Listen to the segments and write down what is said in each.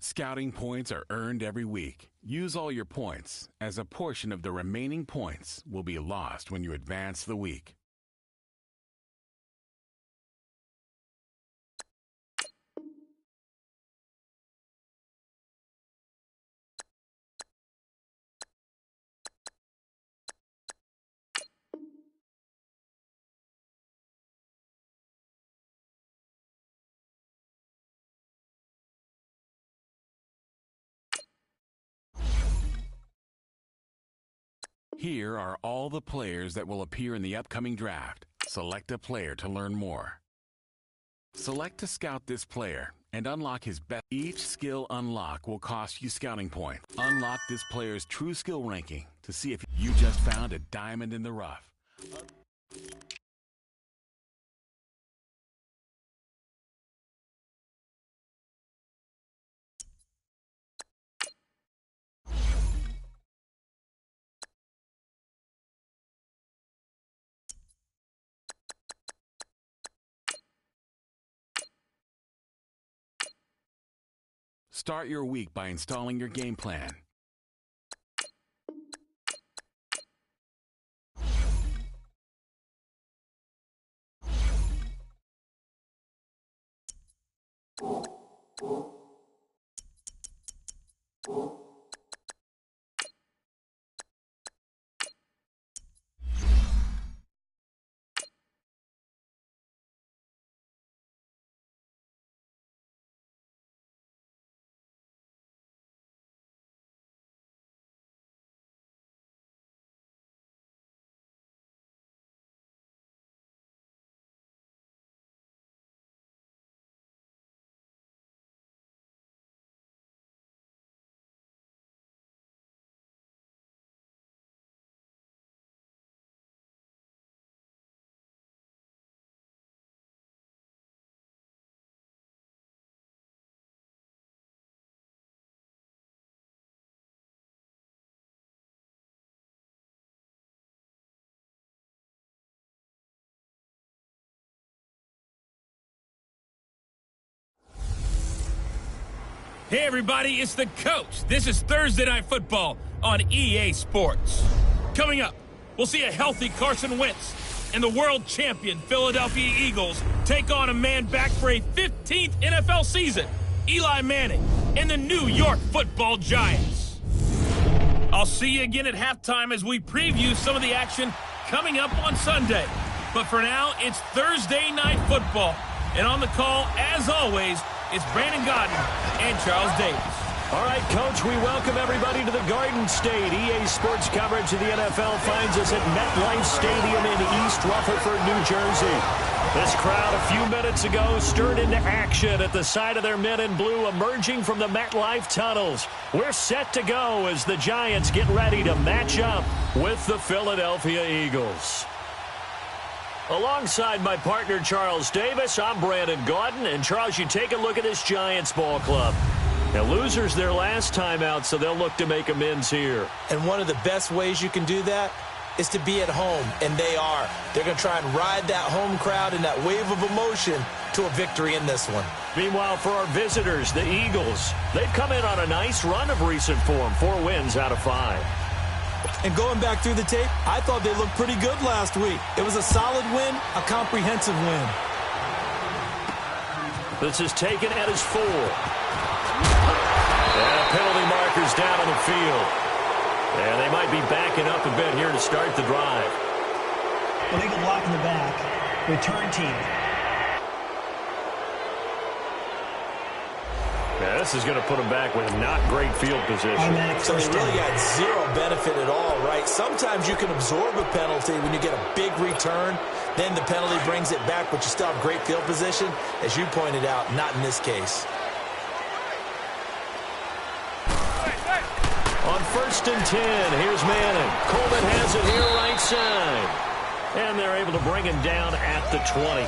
Scouting points are earned every week. Use all your points, as a portion of the remaining points will be lost when you advance the week. Here are all the players that will appear in the upcoming draft. Select a player to learn more. Select to scout this player and unlock his best. Each skill unlock will cost you scouting points. Unlock this player's true skill ranking to see if you just found a diamond in the rough. Start your week by installing your game plan. Hey everybody, it's the coach. This is Thursday Night Football on EA Sports. Coming up, we'll see a healthy Carson Wentz and the world champion Philadelphia Eagles take on a man back for a 15th NFL season, Eli Manning, and the New York Football Giants. I'll see you again at halftime as we preview some of the action coming up on Sunday. But for now, it's Thursday Night Football. And on the call, as always, it's Brandon Godden and Charles Davis. All right, Coach, we welcome everybody to the Garden State. EA Sports coverage of the NFL finds us at MetLife Stadium in East Rutherford, New Jersey. This crowd a few minutes ago stirred into action at the side of their men in blue emerging from the MetLife tunnels. We're set to go as the Giants get ready to match up with the Philadelphia Eagles. Alongside my partner, Charles Davis, I'm Brandon Gaudin. And, Charles, you take a look at this Giants ball club. Now, losers their last time out, so they'll look to make amends here. And one of the best ways you can do that is to be at home, and they are. They're going to try and ride that home crowd and that wave of emotion to a victory in this one. Meanwhile, for our visitors, the Eagles, they've come in on a nice run of recent form, 4 wins out of 5. And going back through the tape, I thought they looked pretty good last week. It was a solid win, a comprehensive win. This is taken at his 4. And a penalty marker's down on the field. And they might be backing up a bit here to start the drive. Illegal block in the back. Return team. Yeah, this is going to put them back with not great field position. So they really got zero benefit at all, right? Sometimes you can absorb a penalty when you get a big return. Then the penalty brings it back, but you still have great field position. As you pointed out, not in this case. On 1st and 10, here's Manning. Coleman has it here right side. And they're able to bring him down at the 20.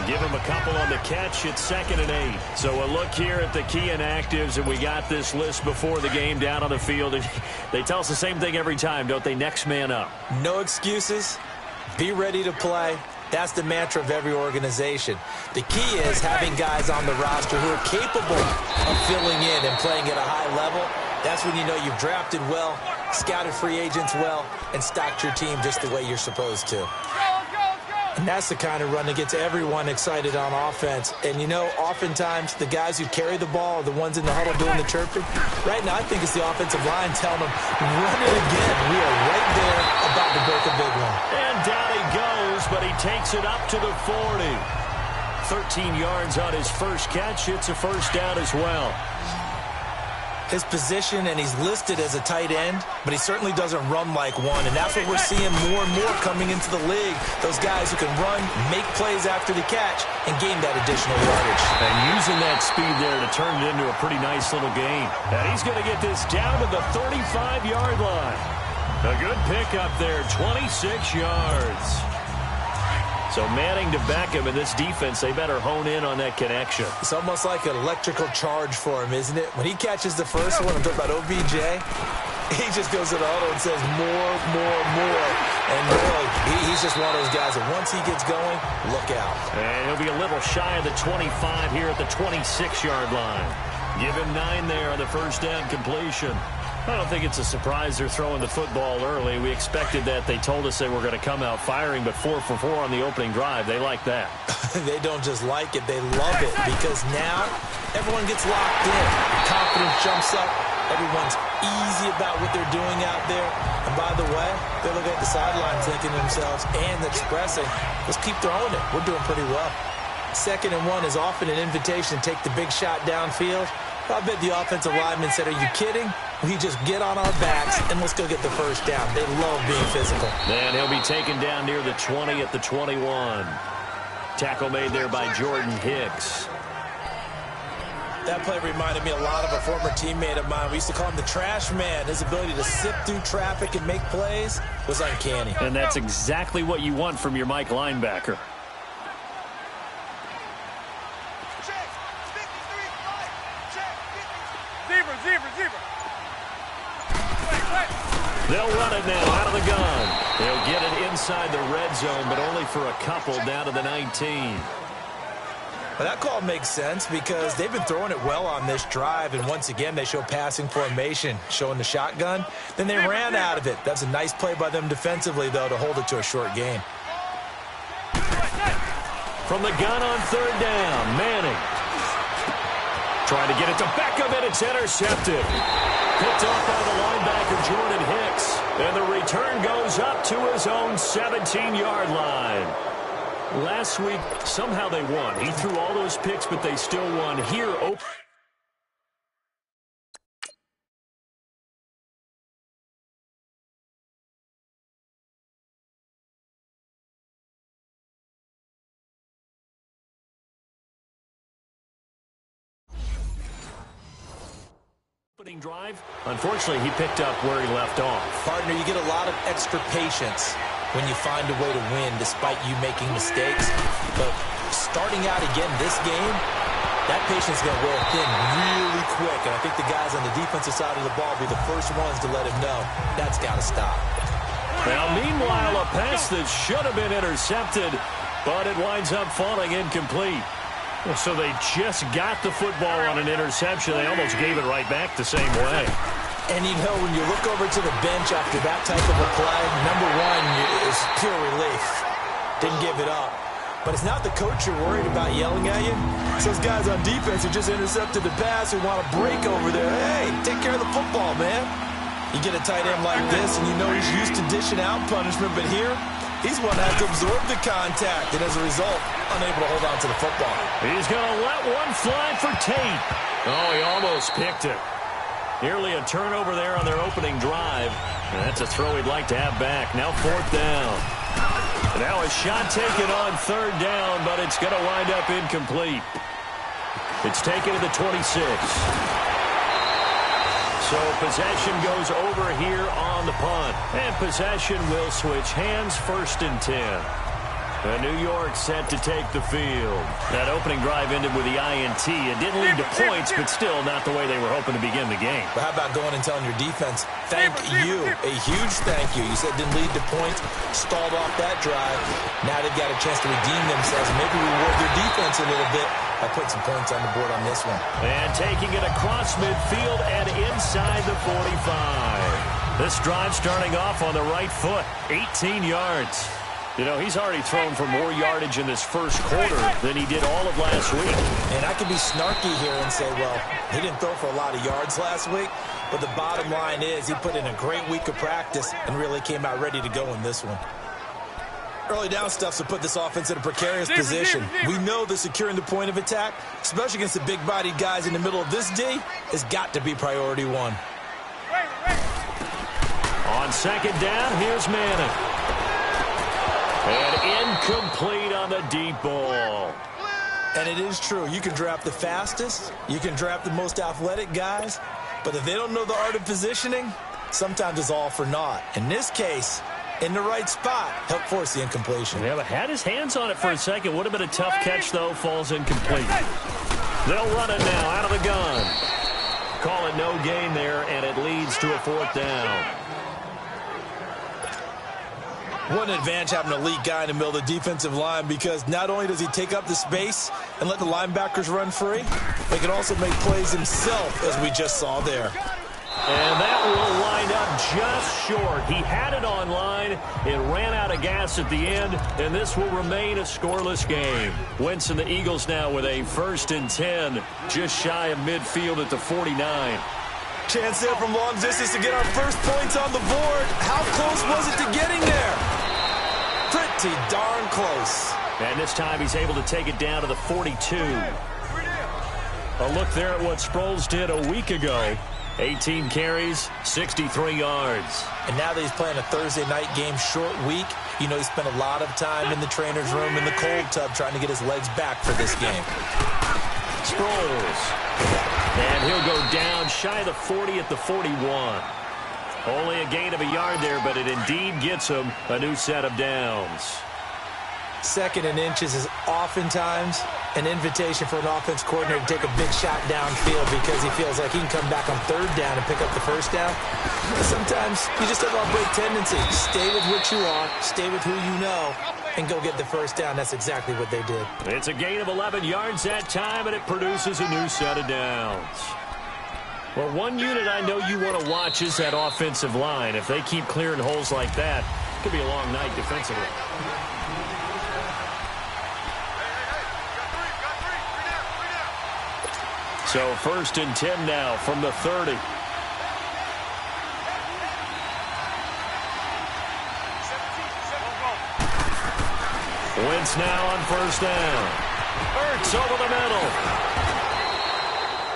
Give him a couple on the catch. It's 2nd and 8. So a look here at the key inactives, and we got this list before the game down on the field. And they tell us the same thing every time, don't they? Next man up. No excuses. Be ready to play. That's the mantra of every organization. The key is having guys on the roster who are capable of filling in and playing at a high level. That's when you know you've drafted well, scouted free agents well, and stocked your team just the way you're supposed to. And that's the kind of run that gets everyone excited on offense. And, you know, oftentimes the guys who carry the ball are the ones in the huddle doing the chirping. Right now, I think it's the offensive line telling them, run it again. We are right there about to break a big one. And down he goes, but he takes it up to the 40. 13 yards on his first catch. It's a first down as well. His position, and he's listed as a tight end, but he certainly doesn't run like one, and that's what we're seeing more and more coming into the league. Those guys who can run, make plays after the catch, and gain that additional yardage. And using that speed there to turn it into a pretty nice little gain. And he's going to get this down to the 35-yard line. A good pickup there, 26 yards. So Manning to back him in this defense, they better hone in on that connection. It's almost like an electrical charge for him, isn't it? When he catches the first one, I'm talking about OBJ, he just goes to the auto and says more. And boy, he's just one of those guys that once he gets going, look out. And he'll be a little shy of the 25 here at the 26-yard line. Give him 9 there on the first down completion. I don't think it's a surprise they're throwing the football early. We expected that. They told us they were going to come out firing, but 4 for 4 on the opening drive. They like that. They don't just like it, they love it, because now everyone gets locked in. Confidence jumps up. Everyone's easy about what they're doing out there. And by the way, they're looking at the sideline thinking to themselves and expressing, let's keep throwing it. We're doing pretty well. 2nd and 1 is often an invitation to take the big shot downfield. I bet the offensive lineman said, are you kidding? We just get on our backs and let's go get the first down. They love being physical. And he'll be taken down near the 20 at the 21. Tackle made there by Jordan Hicks. That play reminded me a lot of a former teammate of mine. We used to call him the trash man. His ability to sift through traffic and make plays was uncanny. And that's exactly what you want from your Mike linebacker. Zebra. They'll run it now out of the gun. They'll get it inside the red zone, but only for a couple down to the 19. Well, that call makes sense because they've been throwing it well on this drive, and once again they show passing formation, showing the shotgun. Then they ran out of it. That's a nice play by them defensively, though, to hold it to a short gain. From the gun on 3rd down, Manning. Trying to get it to Beckham, and it's intercepted. Picked off by the linebacker, Jordan Hicks. And the return goes up to his own 17-yard line. Last week, somehow they won. He threw all those picks, but they still won. Here, opening drive. Unfortunately, he picked up where he left off. Partner, you get a lot of extra patience when you find a way to win despite you making mistakes. But starting out again this game, that patience is going to wear thin really quick. And I think the guys on the defensive side of the ball will be the first ones to let him know that's got to stop. Now, meanwhile, a pass that should have been intercepted, but it winds up falling incomplete. So they just got the football on an interception. They almost gave it right back the same way. And, you know, when you look over to the bench after that type of a play, number one is pure relief. Didn't give it up. But it's not the coach you're worried about yelling at you. It's those guys on defense who just intercepted the pass who want to break over there. Hey, take care of the football, man. You get a tight end like this, and you know he's used to dishing out punishment. But here, he's one that has to absorb the contact, and as a result, unable to hold on to the football. He's going to let one fly for Tate. Oh, he almost picked it. Nearly a turnover there on their opening drive. And that's a throw he'd like to have back. Now 4th down. And now a shot taken on 3rd down, but it's going to wind up incomplete. It's taken to the 26. So possession goes over here on the punt. And possession will switch hands, 1st and 10. And New York set to take the field. That opening drive ended with the INT. It didn't lead to points, but still not the way they were hoping to begin the game. But how about going and telling your defense, thank you, a huge thank you. You said it didn't lead to points, stalled off that drive. Now they've got a chance to redeem themselves and maybe reward their defense a little bit by putting some points on the board on this one. And taking it across midfield and inside the 45. This drive starting off on the right foot, 18 yards. You know, he's already thrown for more yardage in this first quarter than he did all of last week. And I could be snarky here and say, well, he didn't throw for a lot of yards last week, but the bottom line is he put in a great week of practice and really came out ready to go in this one. Early down stuffs will put this offense in a precarious position. We know that securing the point of attack, especially against the big-bodied guys in the middle of this D, has got to be priority one. On second down, here's Madden. And incomplete on the deep ball. And it is true. You can draft the fastest. You can draft the most athletic guys. But if they don't know the art of positioning, sometimes it's all for naught. In this case, in the right spot, helped force the incompletion. Yeah, but had his hands on it for a second. Would have been a tough catch, though. Falls incomplete. They'll run it now out of the gun. Call it no gain there, and it leads to a fourth down. One advantage having an elite guy in the middle of the defensive line because not only does he take up the space and let the linebackers run free, but he can also make plays himself, as we just saw there. And that will wind up just short. He had it on line. It ran out of gas at the end, and this will remain a scoreless game. Wentz and the Eagles now with a 1st and 10, just shy of midfield at the 49. Chance there from long distance to get our first points on the board. How close was it to getting there? Pretty darn close. And this time he's able to take it down to the 42. A look there at what Sproles did a week ago. 18 carries, 63 yards. And now that he's playing a Thursday night game, short week, you know he spent a lot of time in the trainer's room in the cold tub trying to get his legs back for this game. Sproles. And he'll go down shy of the 40 at the 41. Only a gain of a yard there, but it indeed gets him a new set of downs. 2nd and inches is oftentimes an invitation for an offense coordinator to take a big shot downfield because he feels like he can come back on 3rd down and pick up the 1st down. But sometimes you just have a break tendency. Stay with what you are, stay with who you know, and go get the 1st down. That's exactly what they did. It's a gain of 11 yards that time, and it produces a new set of downs. Well, one unit I know you want to watch is that offensive line. If they keep clearing holes like that, it could be a long night defensively. So 1st and 10 now from the 30. Wentz now on 1st down. Ertz over the middle.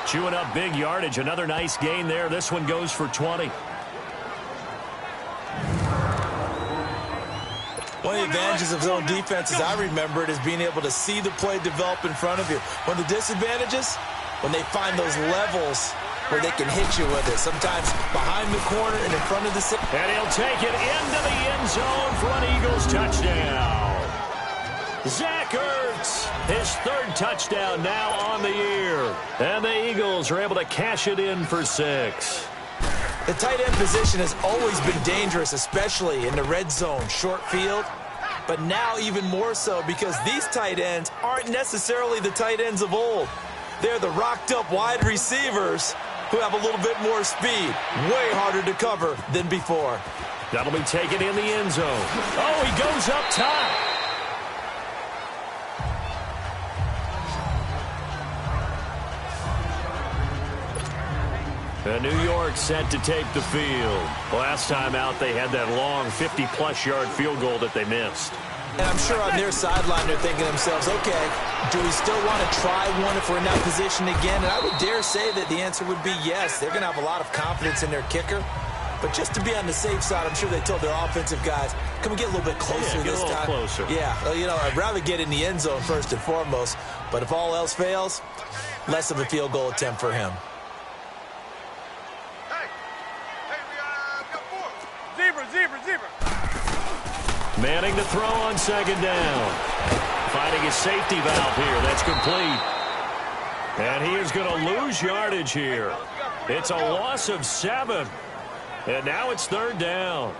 Chewing up big yardage. Another nice gain there. This one goes for 20. One of the advantages of zone defense, as I remember it, is being able to see the play develop in front of you. One of the disadvantages, when they find those levels where they can hit you with it. Sometimes behind the corner and in front of the... And he'll take it into the end zone for an Eagles touchdown. Zach Ertz, his 3rd touchdown now on the year. And the Eagles are able to cash it in for 6. The tight end position has always been dangerous, especially in the red zone, short field. But now even more so because these tight ends aren't necessarily the tight ends of old. They're the rocked-up wide receivers who have a little bit more speed. Way harder to cover than before. That'll be taken in the end zone. Oh, he goes up top. And New York set to take the field. Last time out, they had that long 50-plus yard field goal that they missed. And I'm sure on their sideline they're thinking to themselves, okay, do we still want to try one if we're in that position again? And I would dare say that the answer would be yes. They're going to have a lot of confidence in their kicker. But just to be on the safe side, I'm sure they told their offensive guys, can we get a little bit closer this time? Closer. Yeah, you know, I'd rather get in the end zone first and foremost. But if all else fails, less of a field goal attempt for him. Manning to throw on second down. Finding his safety valve here. That's complete. And he is going to lose yardage here. It's a loss of 7. And now it's third down.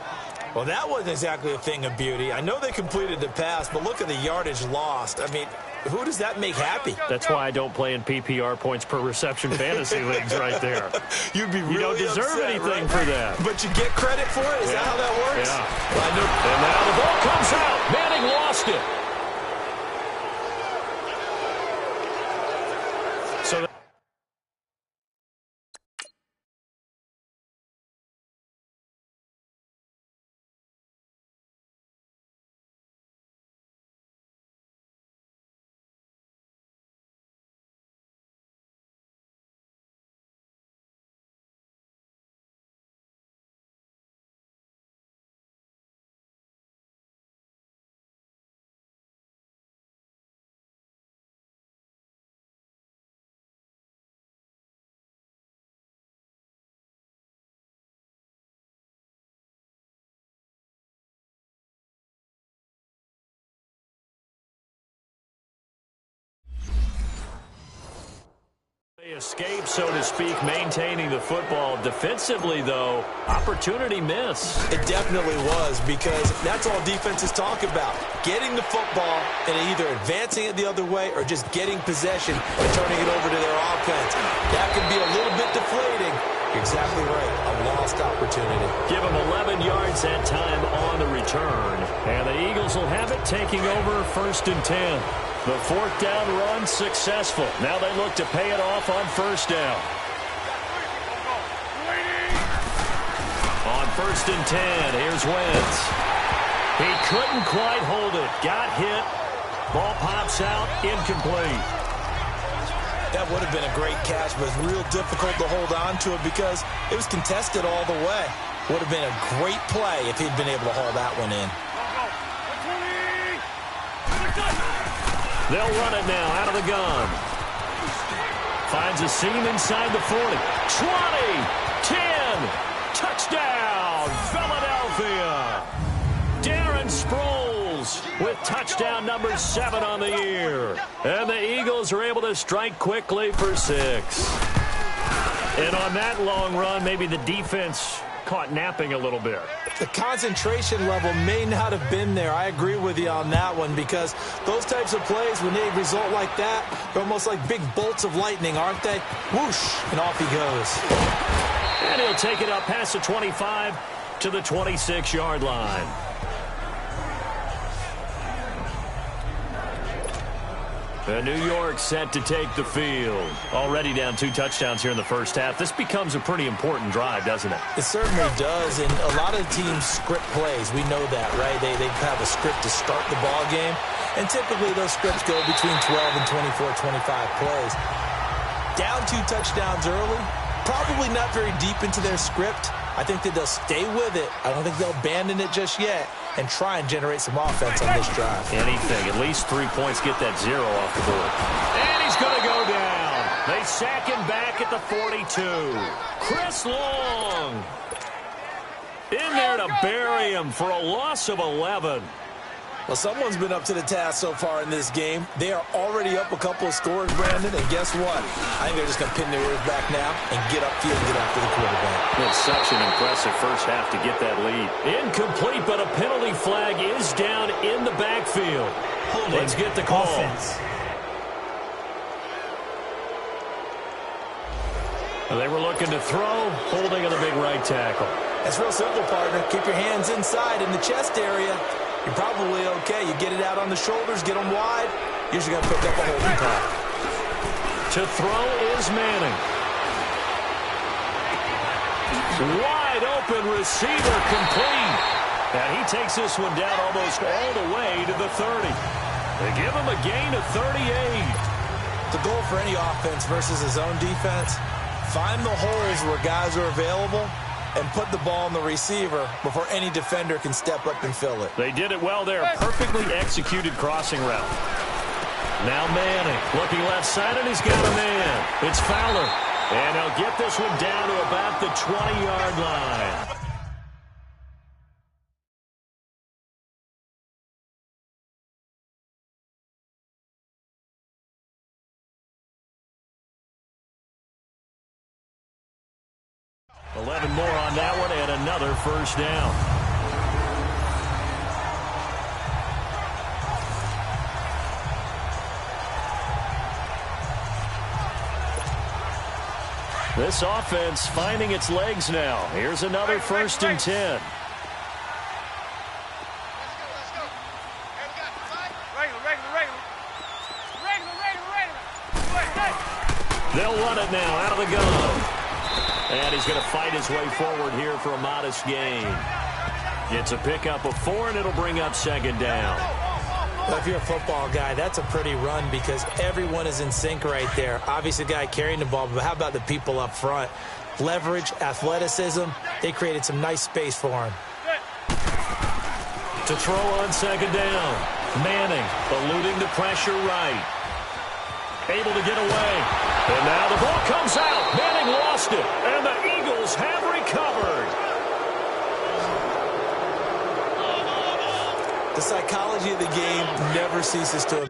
Well, that wasn't exactly a thing of beauty. I know they completed the pass, but look at the yardage lost. I mean, who does that make happy? That's why I don't play in PPR points per reception fantasy leagues right there. You'd be really You don't deserve upset, anything right? for that. But you get credit for it? Is that how that works? Yeah. Well, I know. And now the ball comes out. Manning lost it. So escape, so to speak, maintaining the football. Defensively, though, opportunity miss. It definitely was, because that's all defenses talk about. Getting the football and either advancing it the other way or just getting possession and turning it over to their offense. That can be a little bit deflating. You're exactly right. A lost opportunity. Give them 11 yards that time on the return. And the Eagles will have it, taking over 1st and 10. The fourth down run successful. Now they look to pay it off on first down. On 1st and 10, here's Wentz. He couldn't quite hold it. Got hit. Ball pops out, incomplete. That would have been a great catch, but it's real difficult to hold on to it because it was contested all the way. Would have been a great play if he'd been able to haul that one in. They'll run it now out of the gun. Finds a seam inside the 40. 20, 10, touchdown, Philadelphia. Darren Sproles with touchdown number 7 on the year. And the Eagles are able to strike quickly for 6. And on that long run, maybe the defense caught napping a little bit. The concentration level may not have been there. I agree with you on that one, because those types of plays, when they result like that, they're almost like big bolts of lightning, aren't they? Whoosh, and off he goes. And he'll take it up past the 25 to the 26-yard line. And New York set to take the field. Already down 2 touchdowns here in the first half. This becomes a pretty important drive, doesn't it? It certainly does, and a lot of teams script plays. We know that, right? They have a script to start the ball game, and typically those scripts go between 12 and 24, 25 plays. Down 2 touchdowns early, probably not very deep into their script. I think that they'll stay with it. I don't think they'll abandon it just yet and try and generate some offense on this drive. Anything. At least 3 points, get that 0 off the board. And he's going to go down. They sack him back at the 42. Chris Long in there to bury him for a loss of 11. Well, someone's been up to the task so far in this game. They are already up a couple of scores, Brandon, and guess what? I think they're just going to pin their ears back now and get upfield and get after the quarterback. It's such an impressive first half to get that lead. Incomplete, but a penalty flag is down in the backfield. Let's get the call. Offense. They were looking to throw, holding on the big right tackle. That's real simple, partner. Keep your hands inside in the chest area. You're probably okay. You get it out on the shoulders, get them wide. You're usually going to pick up a holding call. To throw is Manning. Wide open receiver, complete. And he takes this one down almost all the way to the 30. They give him a gain of 38. The goal for any offense versus his own defense, find the holes where guys are available and put the ball on the receiver before any defender can step up and fill it. They did it well there. Perfectly executed crossing route. Now Manning looking left side, and he's got a man. It's Fowler. And he'll get this one down to about the 20-yard line. 11 more on that one and another first down. This offense finding its legs now. Here's another first and 10. They'll run it now out of the gun. And he's going to fight his way forward here for a modest gain. It's a pickup of 4, and it'll bring up second down. Well, if you're a football guy, that's a pretty run because everyone is in sync right there. Obviously, the guy carrying the ball, but how about the people up front? Leverage, athleticism, they created some nice space for him. To throw on second down. Manning eluding the pressure right. Able to get away. And now the ball comes out. Manning lost it. And the Eagles have recovered. The psychology of the game never ceases to...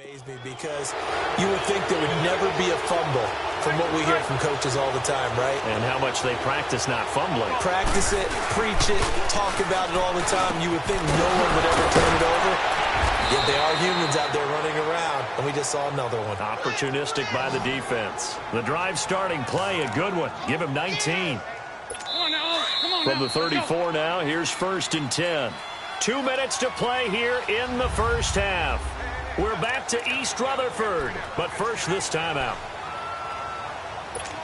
amaze me because you would think there would never be a fumble from what we hear from coaches all the time, right? And how much they practice not fumbling. Practice it, preach it, talk about it all the time. You would think no one would ever turn it over. Yet they are humans out there running around, and we just saw another one. Opportunistic by the defense. The drive starting play, a good one. Give him 19. From the 34 now, here's first and 10. 2 minutes to play here in the first half. We're back to East Rutherford, but first this timeout.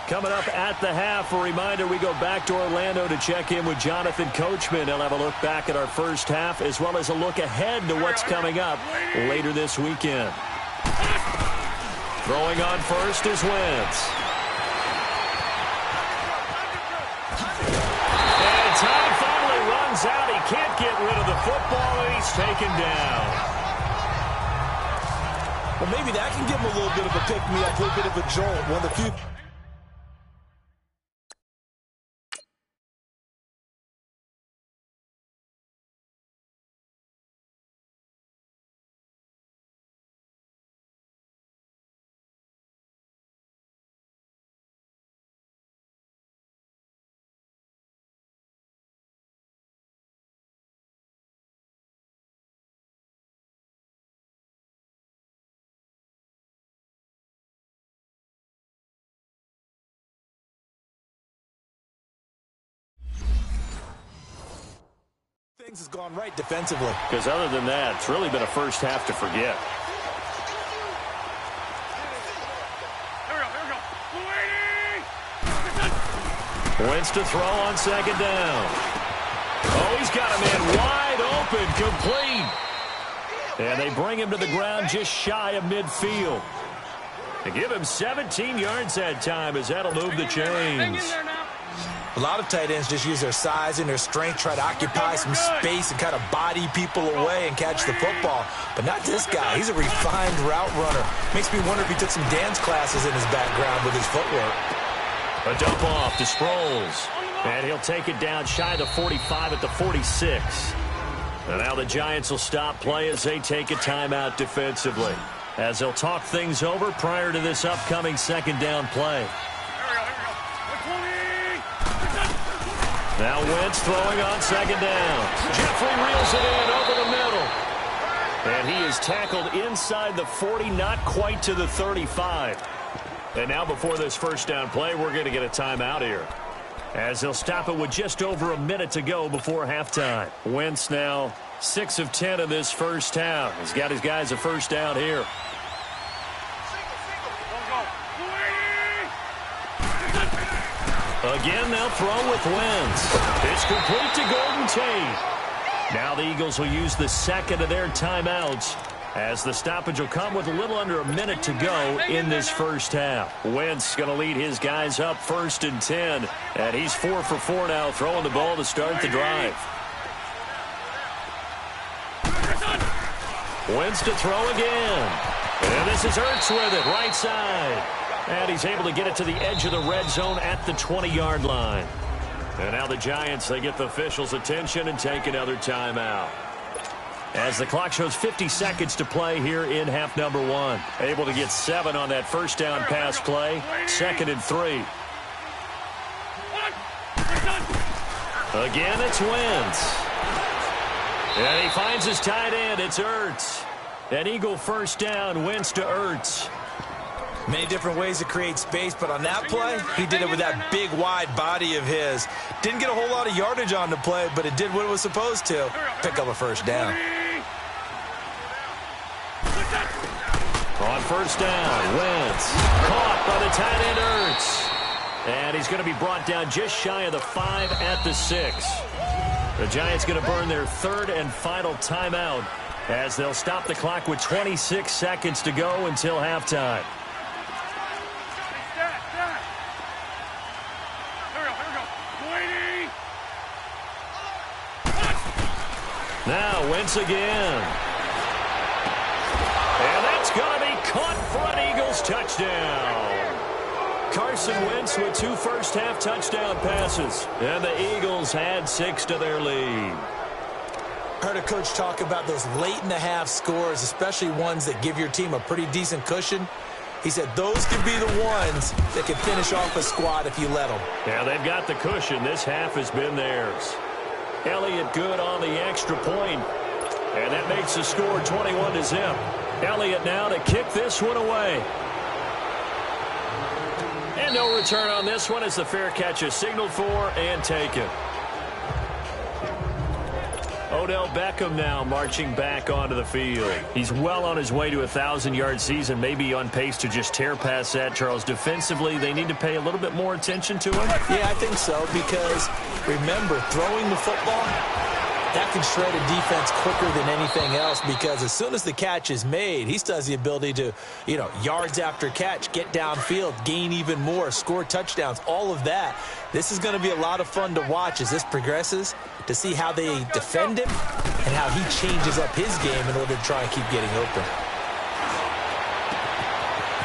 Coming up at the half, a reminder we go back to Orlando to check in with Jonathan Coachman. He'll have a look back at our first half as well as a look ahead to what's coming up later this weekend. Throwing on first is Wentz. And time finally runs out. He can't get rid of the football, and he's taken down. Well, maybe that can give him a little bit of a pick-me-up, a little bit of a jolt. One of the few... Things has gone right defensively. Because other than that, it's really been a first half to forget. Wentz to throw on second down. Oh, he's got a man wide open, complete. And they bring him to the ground just shy of midfield. They give him 17 yards that time as that'll move the chains. A lot of tight ends just use their size and their strength, try to occupy some space and kind of body people away and catch the football. But not this guy. He's a refined route runner. Makes me wonder if he took some dance classes in his background with his footwork. A dump off to Sproles. And he'll take it down shy of the 45 at the 46. And now the Giants will stop play as they take a timeout defensively, as they'll talk things over prior to this upcoming second down play. Now Wentz throwing on second down. Jeffrey reels it in over the middle. And he is tackled inside the 40, not quite to the 35. And now before this first down play, we're going to get a timeout here, as they'll stop it with just over a minute to go before halftime. Wentz now 6 of 10 in this first half. He's got his guys a first down here. Again, they'll throw with Wentz. It's complete to Golden Tate. Now the Eagles will use the second of their timeouts, as the stoppage will come with a little under a minute to go in this first half. Wentz going to lead his guys up first and 10. And he's 4 for 4 now, throwing the ball to start the drive. Wentz to throw again. And this is Ertz with it, right side. And he's able to get it to the edge of the red zone at the 20-yard line. And now the Giants, they get the officials' attention and take another timeout. As the clock shows 50 seconds to play here in half number 1. Able to get 7 on that first down pass play. 2nd and 3. Again, it's Wentz. And he finds his tight end. It's Ertz. An Eagle first down, Wentz to Ertz. Many different ways to create space, but on that play, he did it with that big, wide body of his. Didn't get a whole lot of yardage on the play, but it did what it was supposed to. Pick up a first down. On first down, Wentz. Caught by the tight end, Ertz. And he's going to be brought down just shy of the 5 at the 6. The Giants going to burn their 3rd and final timeout, as they'll stop the clock with 26 seconds to go until halftime. Now Wentz again. And that's going to be caught for an Eagles touchdown. Carson Wentz with 2 first-half touchdown passes. And the Eagles had 6 to their lead. Heard a coach talk about those late-in-the-half scores, especially ones that give your team a pretty decent cushion. He said those could be the ones that can finish off a squad if you let them. Yeah, they've got the cushion. This half has been theirs. Elliott good on the extra point. And that makes the score 21-0. Elliott now to kick this one away. And no return on this one as the fair catch is signaled for and taken. Odell Beckham now marching back onto the field. He's well on his way to a 1,000-yard season, maybe on pace to just tear past that, Charles. Defensively, they need to pay a little bit more attention to him. Yeah, I think so, because remember, throwing the football, that can shred a defense quicker than anything else, because as soon as the catch is made, he still has the ability to, yards after catch, get downfield, gain even more, score touchdowns, all of that. This is going to be a lot of fun to watch as this progresses, to see how they defend him and how he changes up his game in order to try and keep getting open.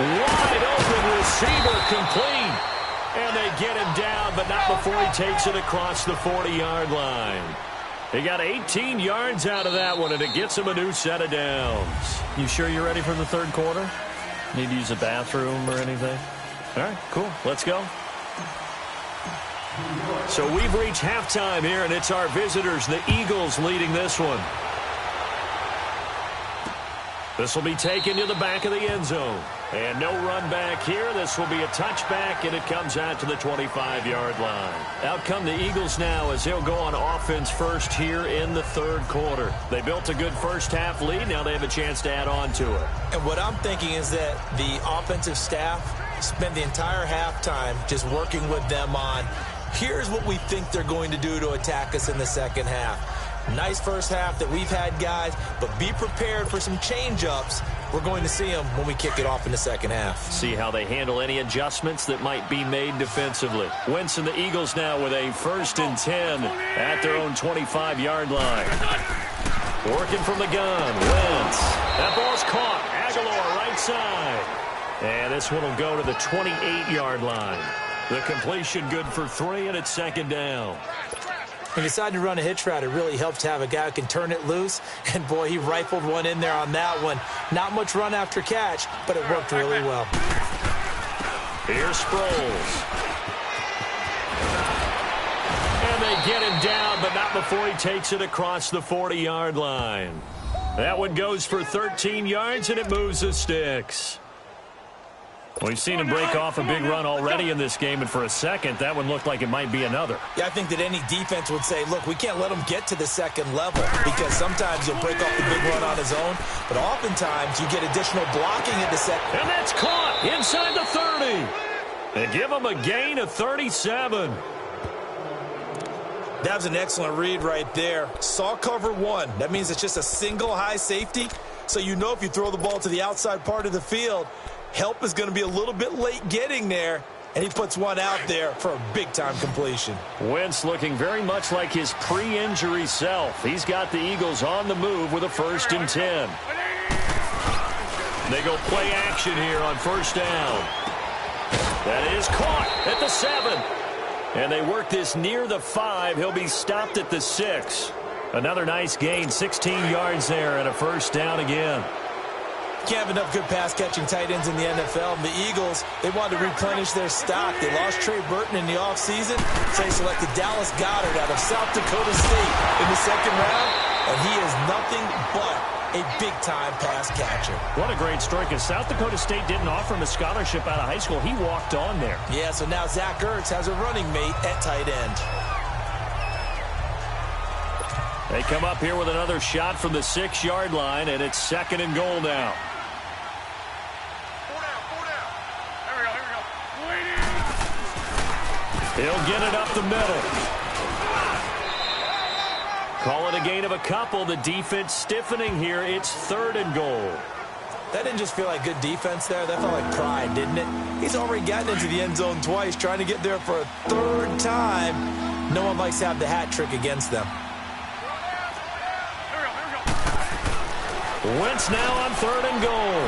Wide open receiver complete. And they get him down, but not before he takes it across the 40-yard line. He got 18 yards out of that one, and it gets him a new set of downs. You sure you're ready for the third quarter? Need to use a bathroom or anything? All right, cool. Let's go. So we've reached halftime here, and it's our visitors, the Eagles, leading this one. This will be taken to the back of the end zone. And no run back here. This will be a touchback, and it comes out to the 25-yard line. Out come the Eagles now as they'll go on offense first here in the third quarter. They built a good first-half lead. Now they have a chance to add on to it. And what I'm thinking is that the offensive staff spend the entire halftime just working with them on, here's what we think they're going to do to attack us in the second half. Nice first half that we've had, guys, but be prepared for some change-ups. We're going to see them when we kick it off in the second half. See how they handle any adjustments that might be made defensively. Wentz and the Eagles now with a 1st and 10 at their own 25-yard line. Working from the gun, Wentz. That ball's caught. Aguilar right side. And this one will go to the 28-yard line. The completion good for 3, and it's 2nd down. When you decide to run a hitch route, it really helps to have a guy who can turn it loose. And, boy, he rifled one in there on that one. Not much run after catch, but it worked really well. Here's Sproles. And they get him down, but not before he takes it across the 40-yard line. That one goes for 13 yards, and it moves the sticks. We've seen him break off a big run already in this game, and for a second, that one looked like it might be another. Yeah, I think that any defense would say, look, we can't let him get to the second level, because sometimes he'll break off the big run on his own, but oftentimes you get additional blocking at the second. And that's caught inside the 30. They give him a gain of 37. That was an excellent read right there. Saw cover 1. That means it's just a single high safety, so you know if you throw the ball to the outside part of the field, help is going to be a little bit late getting there, and he puts one out there for a big-time completion. Wentz looking very much like his pre-injury self. He's got the Eagles on the move with a 1st and 10. They go play action here on first down. That is caught at the 7. And they work this near the 5. He'll be stopped at the 6. Another nice gain, 16 yards there and a first down again. Can't have enough good pass-catching tight ends in the NFL. And the Eagles, they wanted to replenish their stock. They lost Trey Burton in the offseason, so they selected Dallas Goedert out of South Dakota State in the second round, and he is nothing but a big-time pass catcher. What a great story, because South Dakota State didn't offer him a scholarship out of high school. He walked on there. Yeah, so now Zach Ertz has a running mate at tight end. They come up here with another shot from the 6-yard line, and it's 2nd and goal now. He'll get it up the middle. Call it a gain of a couple. The defense stiffening here. It's 3rd and goal. That didn't just feel like good defense there. That felt like pride, didn't it? He's already gotten into the end zone twice, trying to get there for a 3rd time. No one likes to have the hat trick against them. Wentz now on 3rd and goal.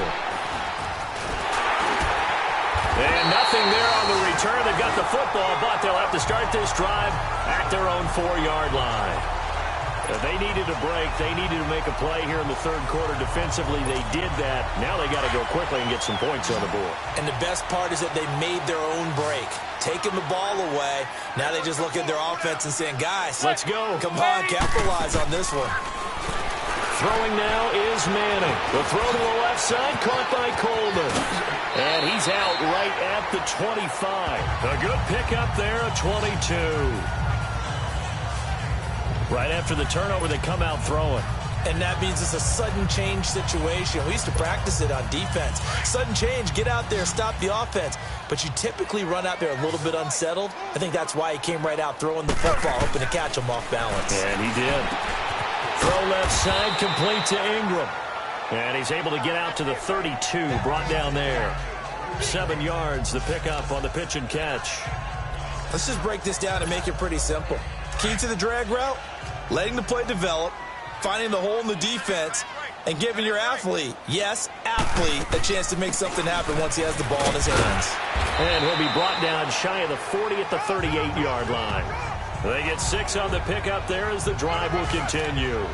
And nothing there on the return. They've got the football, but they'll have to start this drive at their own 4-yard line. They needed a break. They needed to make a play here in the 3rd quarter defensively. They did that. Now they got to go quickly and get some points on the board. And the best part is that they made their own break, taking the ball away. Now they just look at their offense and saying, guys, let's go. Come on, capitalize on this one. Throwing now is Manning. The throw to the left side, caught by Coleman. And he's out right at the 25. A good pickup there, a 22. Right after the turnover, they come out throwing. And that means it's a sudden change situation. We used to practice it on defense. Sudden change, get out there, stop the offense. But you typically run out there a little bit unsettled. I think that's why he came right out throwing the football, hoping to catch him off balance. And he did. Throw left side, complete to Ingram. And he's able to get out to the 32, brought down there. 7 yards, the pickup on the pitch and catch. Let's just break this down and make it pretty simple. Key to the drag route, letting the play develop, finding the hole in the defense, and giving your athlete, yes, athlete, a chance to make something happen once he has the ball in his hands. And he'll be brought down shy of the 40 at the 38-yard line. They get 6 on the pickup there as the drive will continue.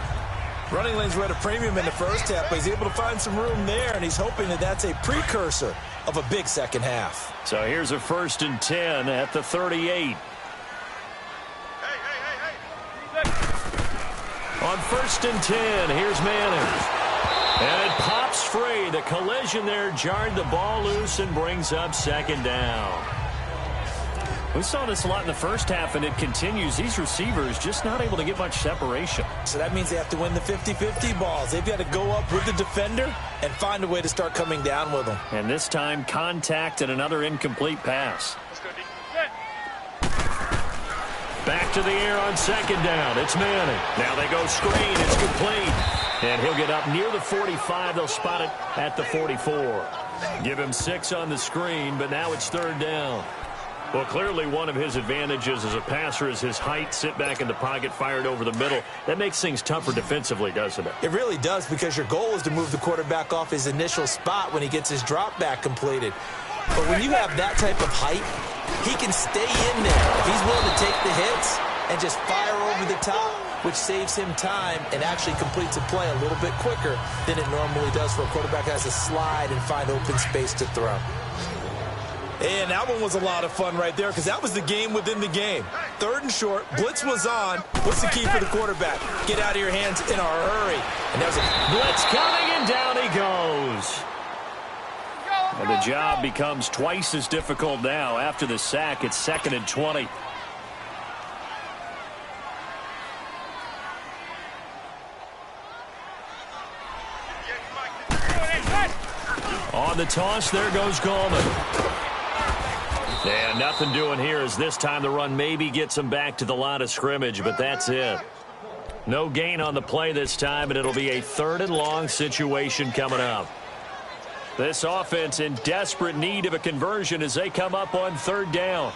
Running lanes were at a premium in the first half, but he's able to find some room there, and he's hoping that that's a precursor of a big second half. So here's a 1st and 10 at the 38. On 1st and 10, here's Manning. And it pops free. The collision there jarred the ball loose and brings up 2nd down. We saw this a lot in the first half, and it continues. These receivers just not able to get much separation. So that means they have to win the 50-50 balls. They've got to go up with the defender and find a way to start coming down with them. And this time, contact and another incomplete pass. Back to the air on 2nd down. It's Manning. Now they go screen. It's complete. And he'll get up near the 45. They'll spot it at the 44. Give him 6 on the screen, but now it's 3rd down. Well, clearly one of his advantages as a passer is his height, sit back in the pocket, fired over the middle. That makes things tougher defensively, doesn't it? It really does, because your goal is to move the quarterback off his initial spot when he gets his drop back completed. But when you have that type of height, he can stay in there if he's willing to take the hits and just fire over the top, which saves him time and actually completes a play a little bit quicker than it normally does for a quarterback that has to slide and find open space to throw. And that one was a lot of fun right there, because that was the game within the game. 3rd and short, blitz was on. What's the key for the quarterback? Get out of your hands in a hurry. And there's a blitz coming, and down he goes. And the job becomes twice as difficult now. After the sack, it's 2nd and 20. On the toss, there goes Gallman. And nothing doing here, as this time the run maybe gets him back to the line of scrimmage, but that's it. No gain on the play this time, and it'll be a 3rd and long situation coming up. This offense in desperate need of a conversion as they come up on 3rd down.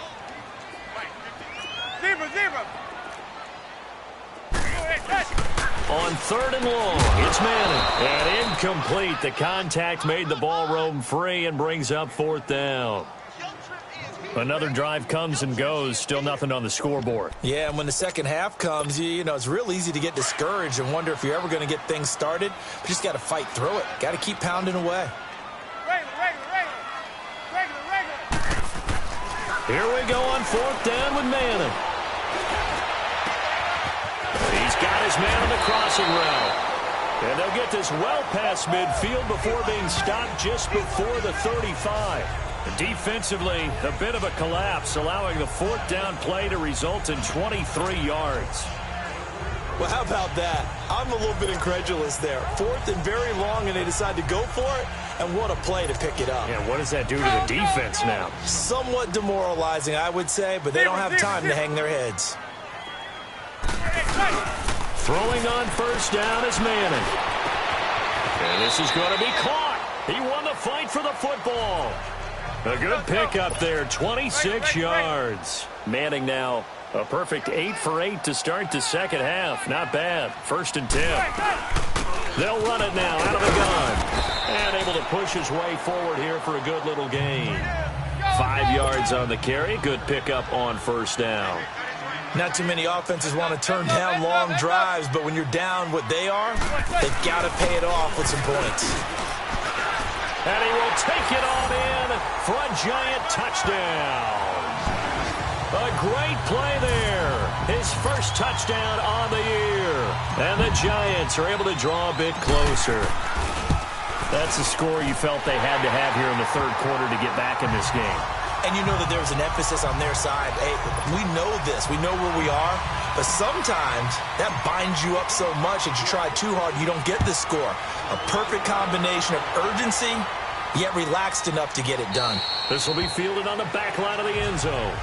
on 3rd and long. It's Madden. And incomplete. The contact made the ball roam free and brings up 4th down. Another drive comes and goes. Still nothing on the scoreboard. Yeah, and when the second half comes, you know, it's real easy to get discouraged and wonder if you're ever going to get things started. You just got to fight through it. Got to keep pounding away. Here we go on 4th down with Madden. He's got his man on the crossing route. And they'll get this well past midfield before being stopped just before the 35. Defensively, a bit of a collapse, allowing the 4th down play to result in 23 yards. Well, how about that? I'm a little bit incredulous there. 4th and very long, and they decide to go for it, and what a play to pick it up. Yeah, what does that do to the defense now? Somewhat demoralizing, I would say, but they don't have time to hang their heads. Throwing on 1st down is Manning. And this is going to be caught. He won the fight for the football. A good pickup there, 26 yards. Manning now a perfect 8 for 8 to start the second half. Not bad. 1st and 10. They'll run it now out of the gun. And able to push his way forward here for a good little gain. 5 yards on the carry. Good pickup on 1st down. Not too many offenses want to turn down long drives, but when you're down what they are, they've got to pay it off with some points. And he will take it on in for a giant touchdown. A great play there. His first touchdown on the year. And the Giants are able to draw a bit closer. That's the score you felt they had to have here in the 3rd quarter to get back in this game. And you know that there's an emphasis on their side. Hey, we know this. We know where we are. But sometimes that binds you up so much that you try too hard, you don't get the score. A perfect combination of urgency, yet relaxed enough to get it done. This will be fielded on the back line of the end zone.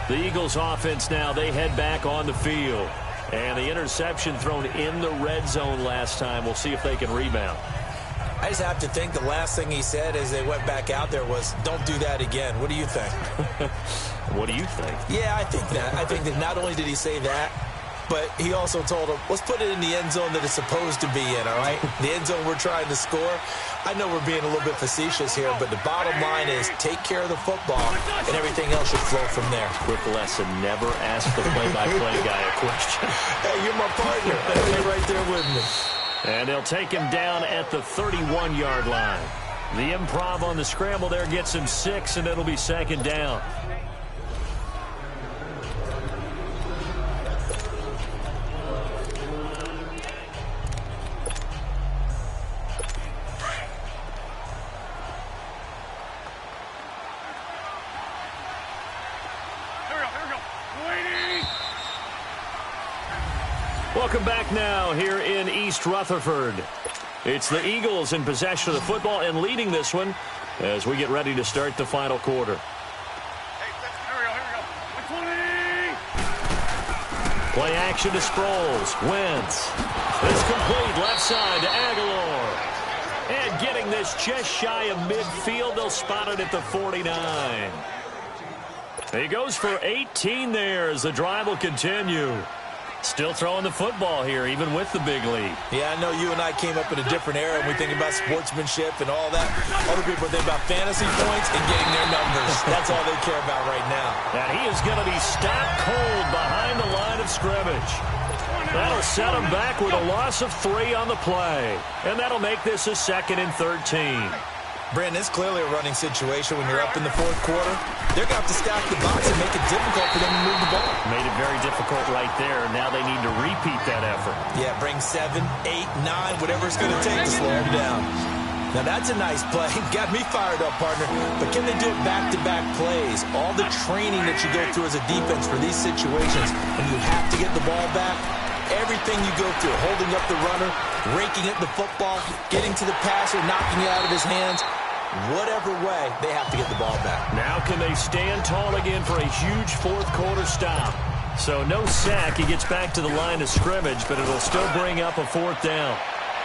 The Eagles offense now, they head back on the field. And the interception thrown in the red zone last time. We'll see if they can rebound. I just have to think the last thing he said as they went back out there was, don't do that again. What do you think? What do you think? Yeah, I think that. I think that not only did he say that, but he also told him, let's put it in the end zone that it's supposed to be in, all right? The end zone we're trying to score. I know we're being a little bit facetious here, but the bottom line is take care of the football, and everything else should flow from there. Quick lesson, never ask the play-by-play guy a question. Hey, you're my partner. You're right there with me. And they'll take him down at the 31-yard line. The improv on the scramble there gets him 6, and it'll be 2nd down. Welcome back now here in East Rutherford. It's the Eagles in possession of the football and leading this one as we get ready to start the final quarter. Play action to Sproles. Wentz. It's complete left side to Aguilar. And getting this just shy of midfield, they'll spot it at the 49. He goes for 18 there as the drive will continue. Still throwing the football here, even with the big lead. Yeah, I know you and I came up in a different era, and we think about sportsmanship and all that. Other people think about fantasy points and getting their numbers. That's all they care about right now. And he is going to be stopped cold behind the line of scrimmage. That'll set him back with a loss of 3 on the play. And that'll make this a 2nd and 13. Brandon, it's clearly a running situation when you're up in the 4th quarter. They're going to have to stack the box and make it difficult for them to move the ball. Made it very difficult right there. Now they need to repeat that effort. Yeah, bring 7, 8, 9, whatever it's going to take to slow them down. Now that's a nice play. Got me fired up, partner. But can they do it back-to-back plays? All the training that you go through as a defense for these situations, and you have to get the ball back. Everything you go through, holding up the runner, raking at the football, getting to the passer, knocking it out of his hands. Whatever way, they have to get the ball back. Now can they stand tall again for a huge 4th quarter stop? So no sack. He gets back to the line of scrimmage, but it'll still bring up a 4th down.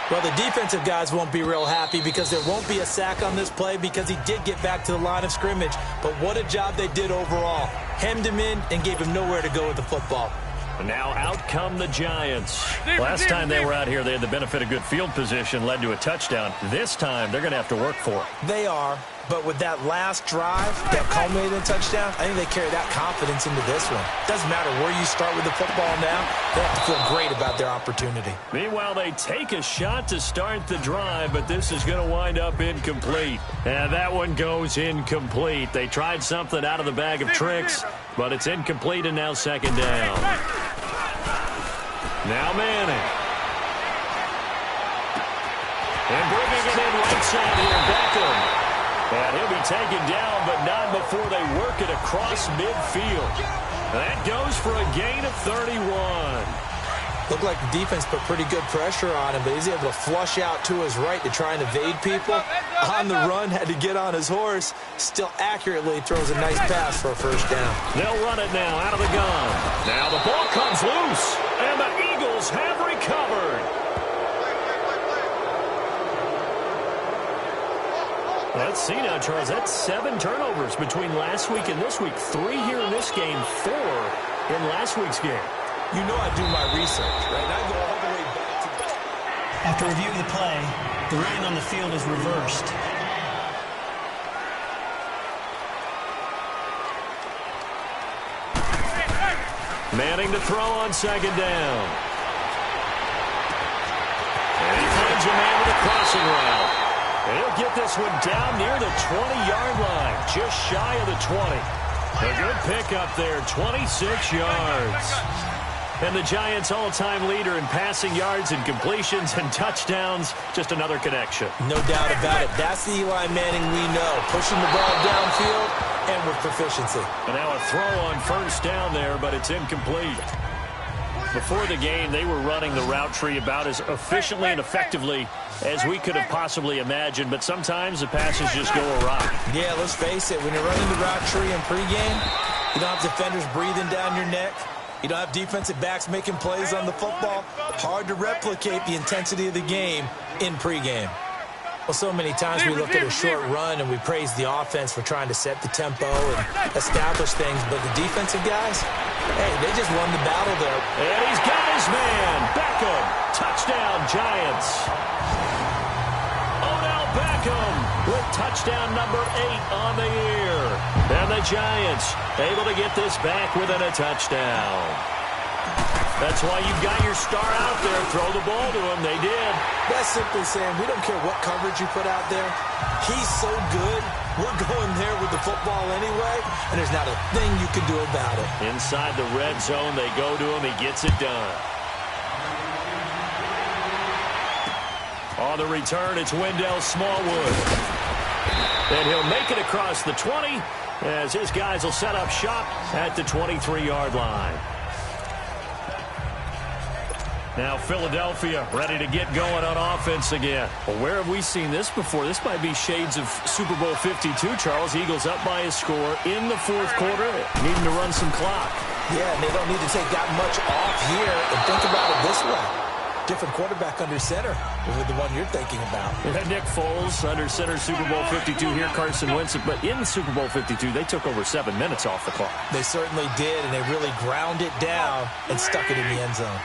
Well, the defensive guys won't be real happy because there won't be a sack on this play because he did get back to the line of scrimmage. But what a job they did overall. Hemmed him in and gave him nowhere to go with the football. And now out come the Giants. Last time they were out here, they had the benefit of good field position, led to a touchdown. This time, they're going to have to work for it. They are, but with that last drive that culminated in a touchdown, I think they carry that confidence into this one. Doesn't matter where you start with the football now, they have to feel great about their opportunity. Meanwhile, they take a shot to start the drive, but this is going to wind up incomplete. And that one goes incomplete. They tried something out of the bag of tricks, but it's incomplete and now second down. Now Manning. And bringing it in right side here, Beckham. And he'll be taken down, but not before they work it across midfield. That goes for a gain of 31. Looked like the defense put pretty good pressure on him, but he's able to flush out to his right to try and evade people. On the run, had to get on his horse. Still accurately throws a nice pass for a first down. They'll run it now out of the gun. Now the ball comes loose, and the Eagles have recovered. Let's see now, Charles. That's 7 turnovers between last week and this week. 3 here in this game, 4 in last week's game. You know I do my research, right? And I go all the way back to... After reviewing the play, the ruling on the field is reversed. Manning to throw on second down. And he finds a man with a crossing route. And he'll get this one down near the 20-yard line, just shy of the 20. A good pickup there, 26 yards. And the Giants' all-time leader in passing yards and completions and touchdowns, just another connection. No doubt about it. That's the Eli Manning we know. Pushing the ball downfield and with proficiency. And now a throw on first down there, but it's incomplete. Before the game, they were running the route tree about as efficiently and effectively as we could have possibly imagined, but sometimes the passes just go awry. Yeah, let's face it. When you're running the route tree in pregame, you don't have defenders breathing down your neck. You don't have defensive backs making plays on the football. Hard to replicate the intensity of the game in pregame. Well, so many times we look at a short run and we praise the offense for trying to set the tempo and establish things, but the defensive guys, hey, they just won the battle there. And he's got his man, Beckham. Touchdown, Giants. Odell Beckham with touchdown number 8 on the year. And the Giants able to get this back within a touchdown. That's why you've got your star out there. Throw the ball to him. They did. That's simply saying we don't care what coverage you put out there. He's so good. We're going there with the football anyway, and there's not a thing you can do about it. Inside the red zone, they go to him. He gets it done. On the return, it's Wendell Smallwood. And he'll make it across the 20 as his guys will set up shop at the 23-yard line. Now Philadelphia ready to get going on offense again. Well, where have we seen this before? This might be shades of Super Bowl 52, Charles. Eagles up by a score in the fourth quarter, needing to run some clock. Yeah, and they don't need to take that much off here. And think about it this way. Different quarterback under center with the one you're thinking about. Nick Foles under center, Super Bowl 52 here, Carson Wentz. But in Super Bowl 52, they took over 7 minutes off the clock. They certainly did, and they really ground it down and stuck it in the end zone.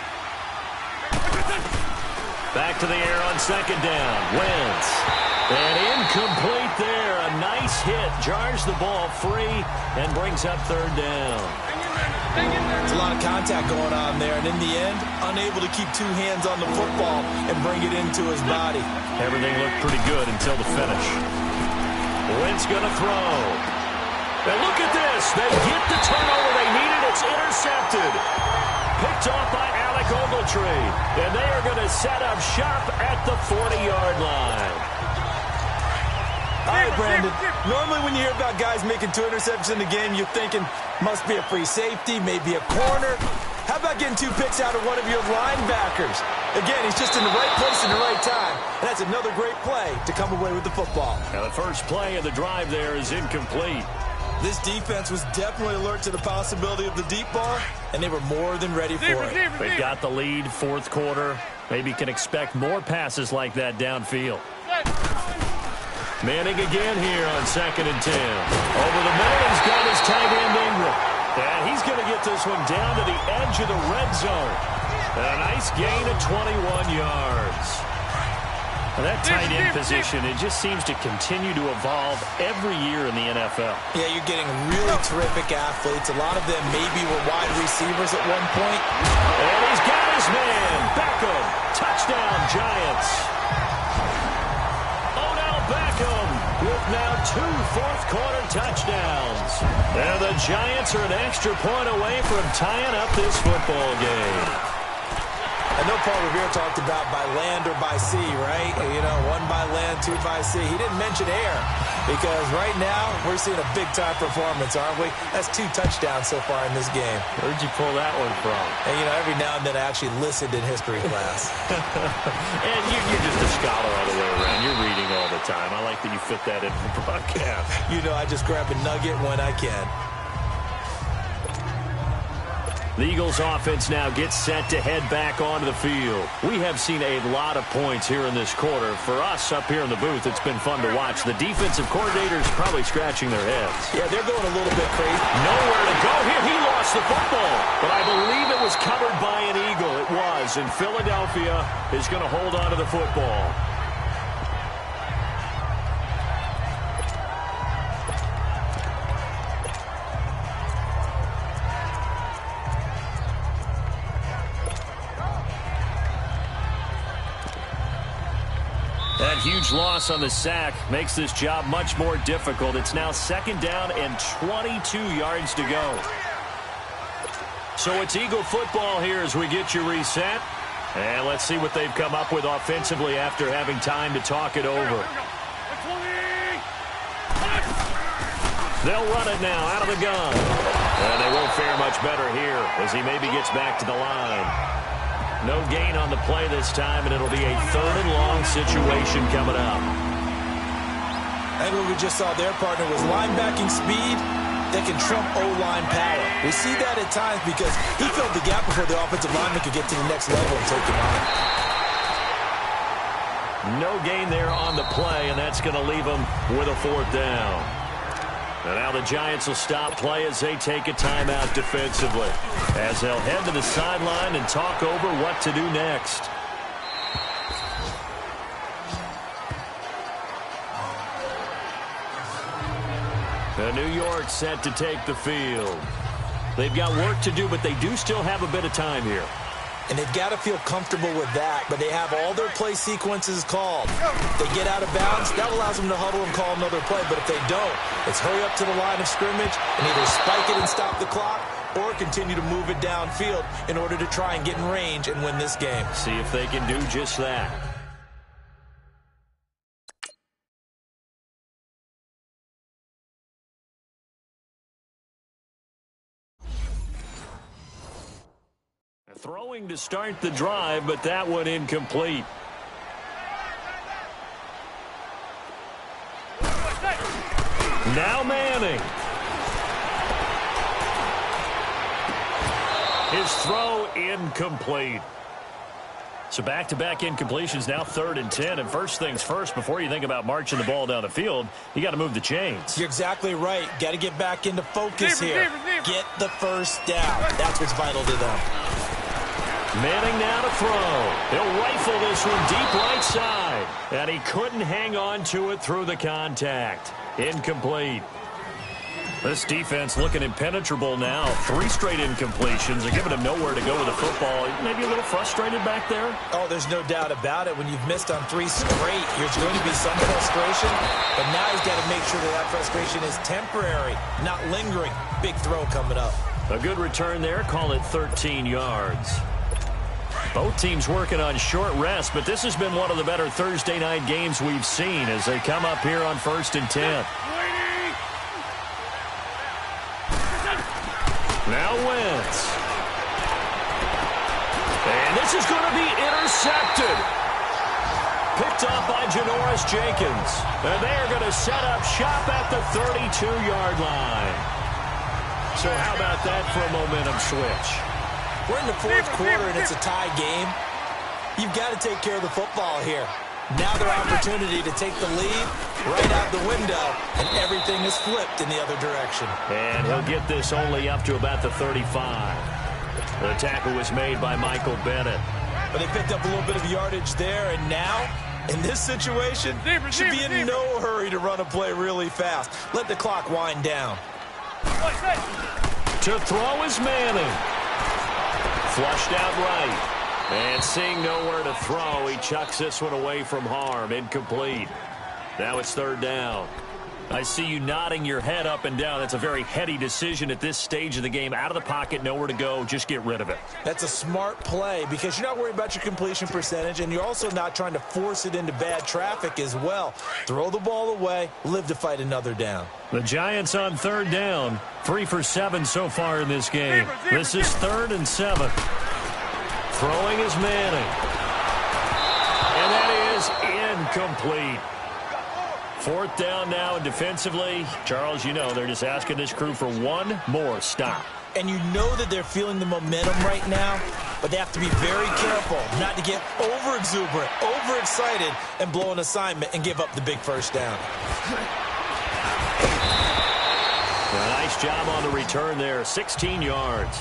Back to the air on second down. Wentz. And incomplete there. A nice hit. Jars the ball free and brings up third down. There's a lot of contact going on there, and in the end, unable to keep 2 hands on the football and bring it into his body. Everything looked pretty good until the finish. Wentz going to throw. And look at this. They get the turnover they needed. It's intercepted. Picked off by Alec Ogletree. And they are going to set up shop at the 40-yard line. All right, Brandon. Normally when you hear about guys making 2 interceptions in the game, you're thinking must be a free safety, maybe a corner. How about getting 2 picks out of one of your linebackers? Again, he's just in the right place in the right time. And that's another great play to come away with the football. Now the first play of the drive there is incomplete. This defense was definitely alert to the possibility of the deep ball, and they were more than ready for it. They've got the lead, fourth quarter. Maybe can expect more passes like that downfield. Manning again here on 2nd and 10. Over the middle, he's got his tight end Ingram. And he's going to get this one down to the edge of the red zone. A nice gain of 21 yards. And that tight end position, it just seems to continue to evolve every year in the NFL. Yeah, you're getting really terrific athletes. A lot of them maybe were wide receivers at one point. And he's got his man. Beckham. Touchdown, Giants. Odell Beckham with now 2 fourth-quarter touchdowns. And the Giants are an extra point away from tying up this football game. I know Paul Revere talked about by land or by sea, right? You know, 1 by land, 2 by sea. He didn't mention air because right now we're seeing a big-time performance, aren't we? That's 2 touchdowns so far in this game. Where'd you pull that one from? And, you know, every now and then I actually listened in history class. And you're just a scholar all the way around. You're reading all the time. I like that you fit that in the broadcast. You know, I just grab a nugget when I can. The Eagles offense now gets set to head back onto the field. We have seen a lot of points here in this quarter. For us up here in the booth, it's been fun to watch. The defensive coordinators probably scratching their heads. Yeah, they're going a little bit crazy. Nowhere to go here. He lost the football. But I believe it was covered by an Eagle. It was. And Philadelphia is going to hold on to the football. That huge loss on the sack makes this job much more difficult. It's now 2nd down and 22 yards to go. So it's Eagle football here as we get you reset. And let's see what they've come up with offensively after having time to talk it over. They'll run it now out of the gun. And they won't fare much better here as he maybe gets back to the line. No gain on the play this time, and it'll be a 3rd and long situation coming up. And what we just saw their partner was linebacking speed that can trump O-line power. We see that at times because he filled the gap before the offensive lineman could get to the next level and take him on. No gain there on the play, and that's going to leave him with a 4th down. And now the Giants will stop play as they take a timeout defensively, as they'll head to the sideline and talk over what to do next. New York set to take the field. They've got work to do, but they do still have a bit of time here. And they've got to feel comfortable with that, but they have all their play sequences called. They get out of bounds, that allows them to huddle and call another play, but if they don't, it's hurry up to the line of scrimmage and either spike it and stop the clock or continue to move it downfield in order to try and get in range and win this game. See if they can do just that. Throwing to start the drive, but that one incomplete. Now Manning. His throw incomplete. So back-to-back incompletions, now 3rd and 10. And first things first, before you think about marching the ball down the field, you got to move the chains. You're exactly right. Got to get back into focus here. Get the 1st down. That's what's vital to them. Manning now to throw. He'll rifle this one deep right side. And he couldn't hang on to it through the contact. Incomplete. This defense looking impenetrable now. 3 straight incompletions. They're giving him nowhere to go with the football. Maybe a little frustrated back there? Oh, there's no doubt about it. When you've missed on 3 straight, there's going to be some frustration. But now he's got to make sure that frustration is temporary, not lingering. Big throw coming up. A good return there. Call it 13 yards. Both teams working on short rest, but this has been one of the better Thursday night games we've seen as they come up here on 1st and 10. Now Wentz. And this is going to be intercepted. Picked off by Janoris Jenkins. And they are going to set up shop at the 32-yard line. So how about that for a momentum switch? We're in the 4th quarter, and it's a tie game. You've got to take care of the football here. Now their opportunity to take the lead right out the window, and everything is flipped in the other direction. And he'll get this only up to about the 35. The tackle was made by Michael Bennett. But they picked up a little bit of yardage there, and now, in this situation, should be in no hurry to run a play really fast. Let the clock wind down. To throw is Manning. Flushed out right. And seeing nowhere to throw, he chucks this one away from harm. Incomplete. Now it's third down. I see you nodding your head up and down. That's a very heady decision at this stage of the game. Out of the pocket, nowhere to go. Just get rid of it. That's a smart play because you're not worried about your completion percentage, and you're also not trying to force it into bad traffic as well. Throw the ball away, live to fight another down. The Giants on third down. 3 for 7 so far in this game. This is 3rd and 7. Throwing is Manning. And that is incomplete. 4th down now, and defensively, Charles, you know, they're just asking this crew for one more stop. And you know that they're feeling the momentum right now, but they have to be very careful not to get over-exuberant, over-excited, and blow an assignment and give up the big first down. A nice job on the return there, 16 yards.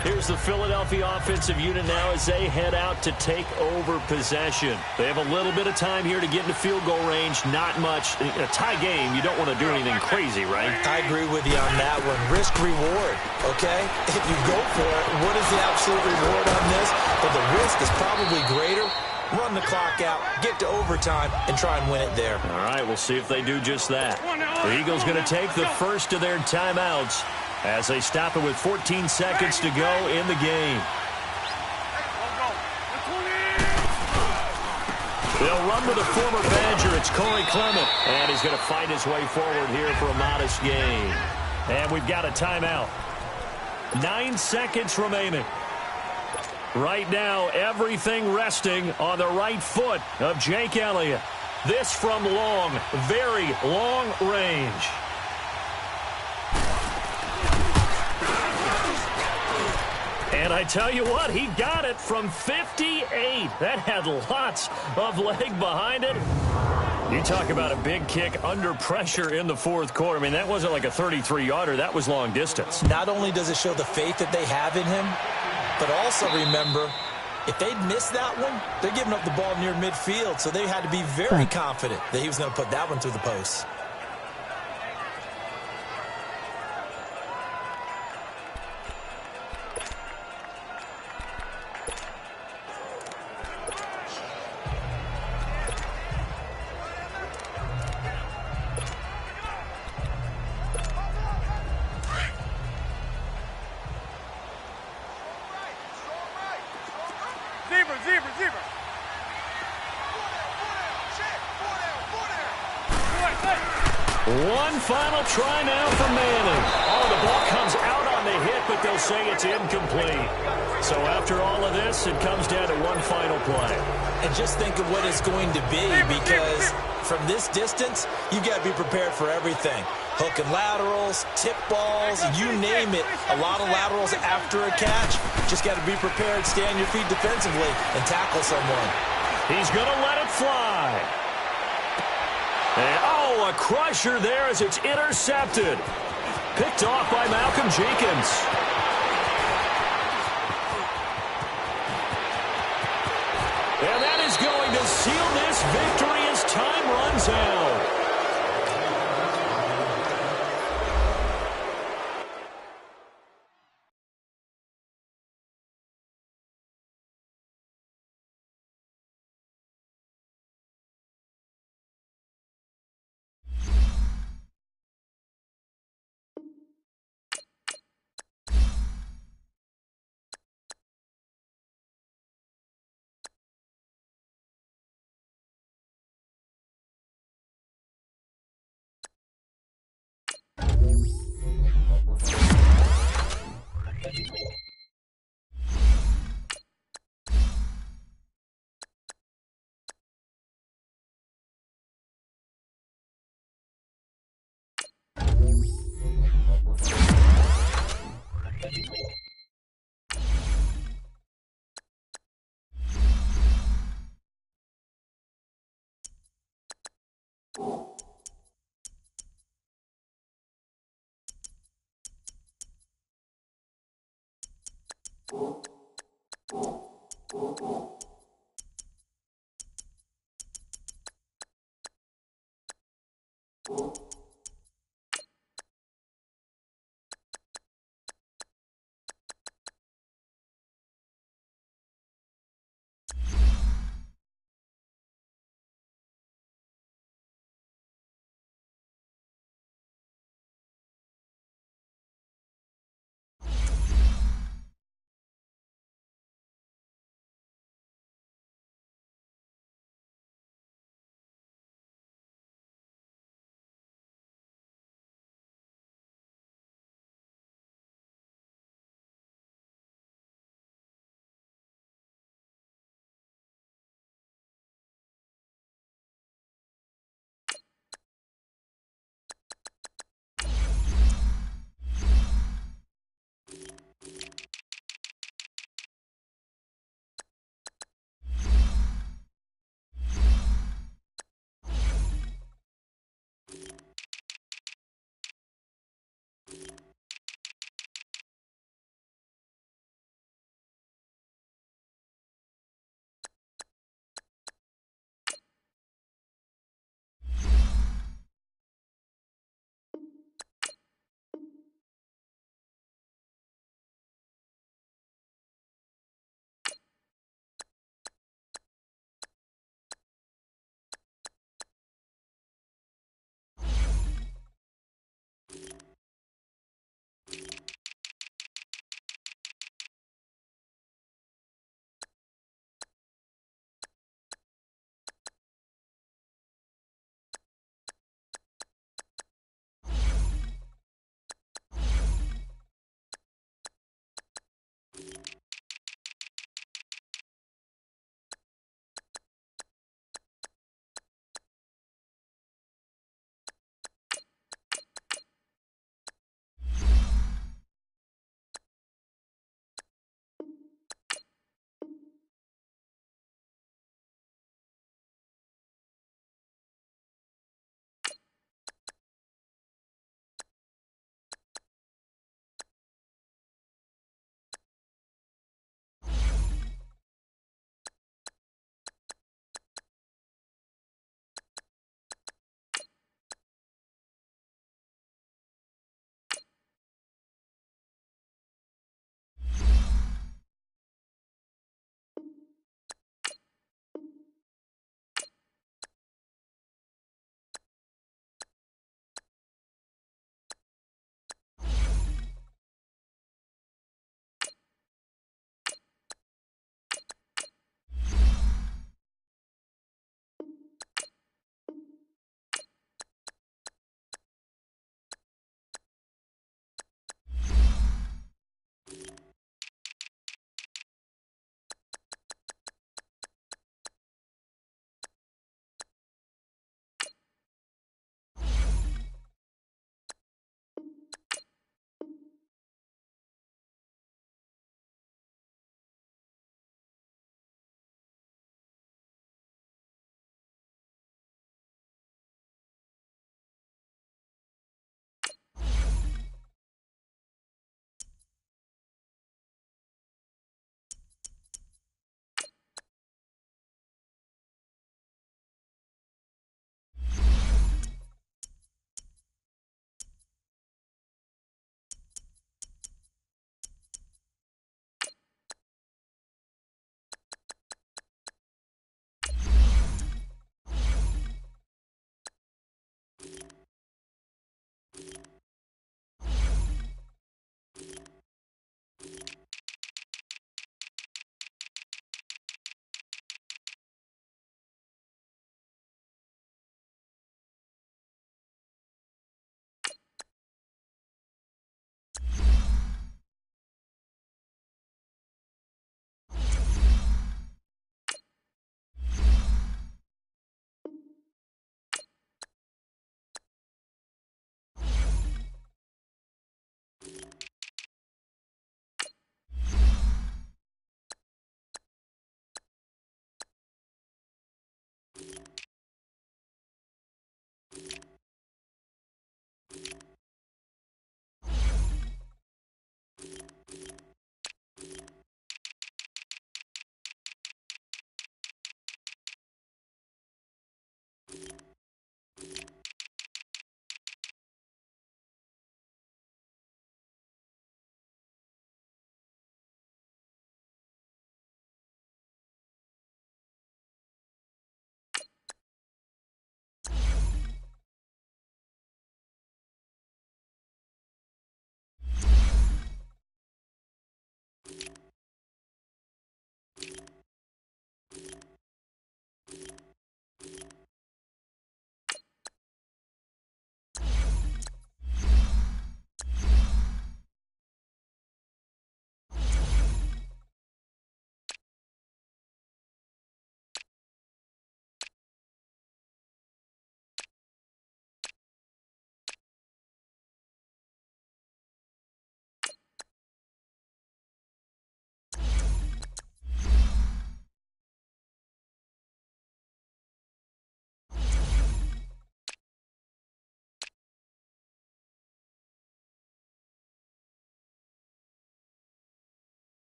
Here's the Philadelphia offensive unit now as they head out to take over possession. They have a little bit of time here to get into field goal range. Not much. In a tie game, you don't want to do anything crazy, right? I agree with you on that one. Risk-reward, okay? If you go for it, what is the absolute reward on this? But the risk is probably greater. Run the clock out, get to overtime, and try and win it there. All right, we'll see if they do just that. The Eagles going to take the first of their timeouts as they stop it with 14 seconds to go in the game. They'll run with a former Badger. It's Corey Clement. And he's going to fight his way forward here for a modest gain. And we've got a timeout. 9 seconds remaining. Right now, everything resting on the right foot of Jake Elliott. This from long, very long range. And I tell you what, he got it from 58. That had lots of leg behind it. You talk about a big kick under pressure in the 4th quarter. I mean, that wasn't like a 33-yarder. That was long distance. Not only does it show the faith that they have in him, but also remember, if they'd missed that one, they're giving up the ball near midfield, so they had to be very confident that he was going to put that one through the post. One final try now for Manning. Oh, the ball comes out on the hit, but they'll say it's incomplete. So after all of this, it comes down to one final play. And just think of what it's going to be, because from this distance, you've got to be prepared for everything. Hook and laterals, tip balls, you name it. A lot of laterals after a catch. Just got to be prepared, stay on your feet defensively, and tackle someone. He's going to let it fly. And, oh, a crusher there as it's intercepted. Picked off by Malcolm Jenkins. And that is going to seal this victory as time runs out.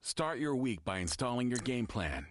Start your week by installing your game plan.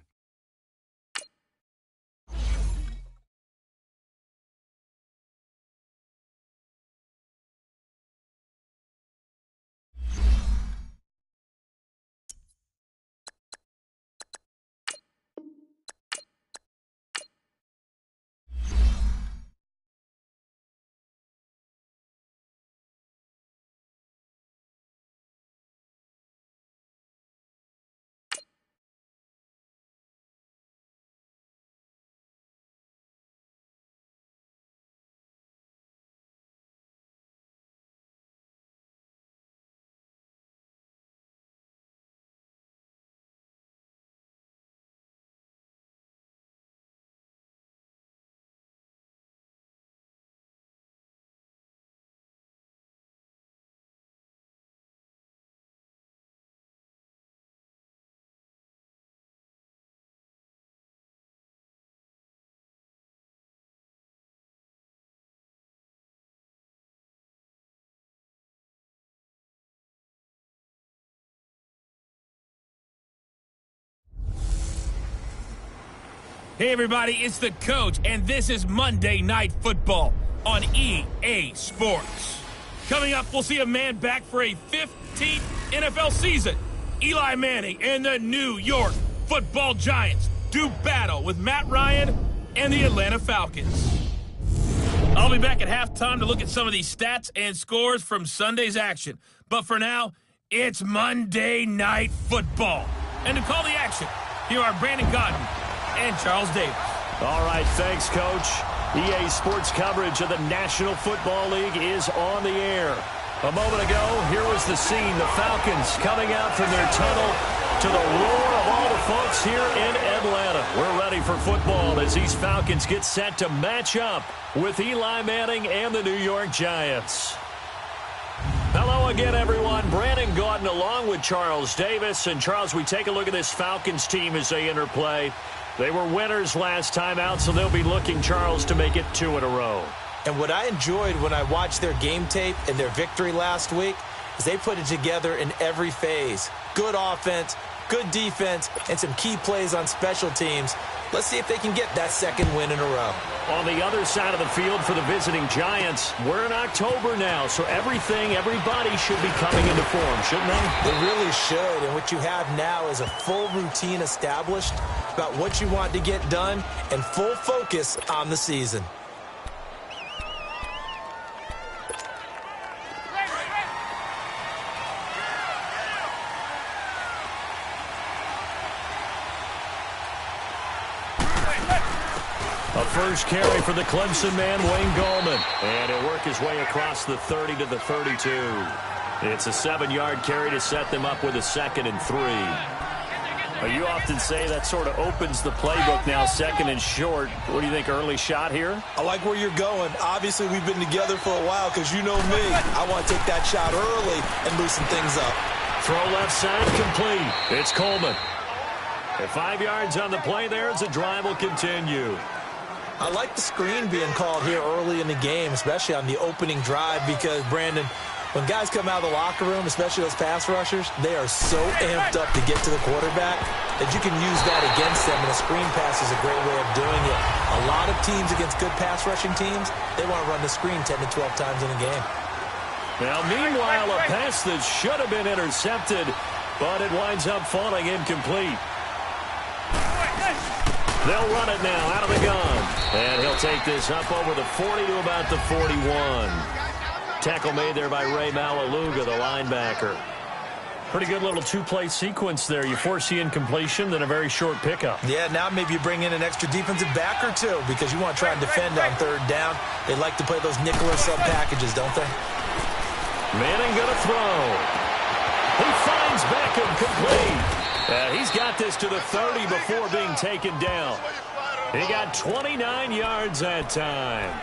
Hey, everybody, it's the coach, and this is Monday Night Football on EA Sports. Coming up, we'll see a man back for a 15th NFL season. Eli Manning and the New York Football Giants do battle with Matt Ryan and the Atlanta Falcons. I'll be back at halftime to look at some of these stats and scores from Sunday's action. But for now, it's Monday Night Football. And to call the action, here are Brandon Gaudin and Charles Davis. All right, thanks, Coach. EA Sports coverage of the National Football League is on the air. A moment ago, here was the scene. The Falcons coming out from their tunnel to the roar of all the folks here in Atlanta. We're ready for football as these Falcons get set to match up with Eli Manning and the New York Giants. Hello again, everyone. Brandon Gaudin along with Charles Davis. And, Charles, we take a look at this Falcons team as they enter play. They were winners last time out, so they'll be looking, Charles, to make it 2 in a row. And what I enjoyed when I watched their game tape and their victory last week is they put it together in every phase. Good offense, good defense, and some key plays on special teams. Let's see if they can get that second win in a row. On the other side of the field for the visiting Giants, we're in October now, so everybody should be coming into form, shouldn't they? They really should, and what you have now is a full routine established about what you want to get done and full focus on the season. A first carry for the Clemson man, Wayne Gallman. And he'll work his way across the 30 to the 32. It's a 7-yard carry to set them up with a 2nd and 3. You often say that sort of opens the playbook now, 2nd and short. What do you think, early shot here? I like where you're going. Obviously, we've been together for a while because you know me. I want to take that shot early and loosen things up. Throw left side complete. It's Coleman. At 5 yards on the play there as the drive will continue. I like the screen being called here early in the game, especially on the opening drive, because, Brandon, when guys come out of the locker room, especially those pass rushers, they are so amped up to get to the quarterback that you can use that against them, and a screen pass is a great way of doing it. A lot of teams against good pass rushing teams, they want to run the screen 10 to 12 times in a game. Now, meanwhile, a pass that should have been intercepted, but it winds up falling incomplete. They'll run it now out of the gun. And he'll take this up over the 40 to about the 41. Tackle made there by Ray Malaluga, the linebacker. Pretty good little two-play sequence there. You force the incompletion, then a very short pickup. Yeah, now maybe you bring in an extra defensive back or two because you want to try and defend on third down. They like to play those nickel or sub packages, don't they? Manning going to throw. He finds Beckham complete. He's got this to the 30 before being taken down. He got 29 yards that time.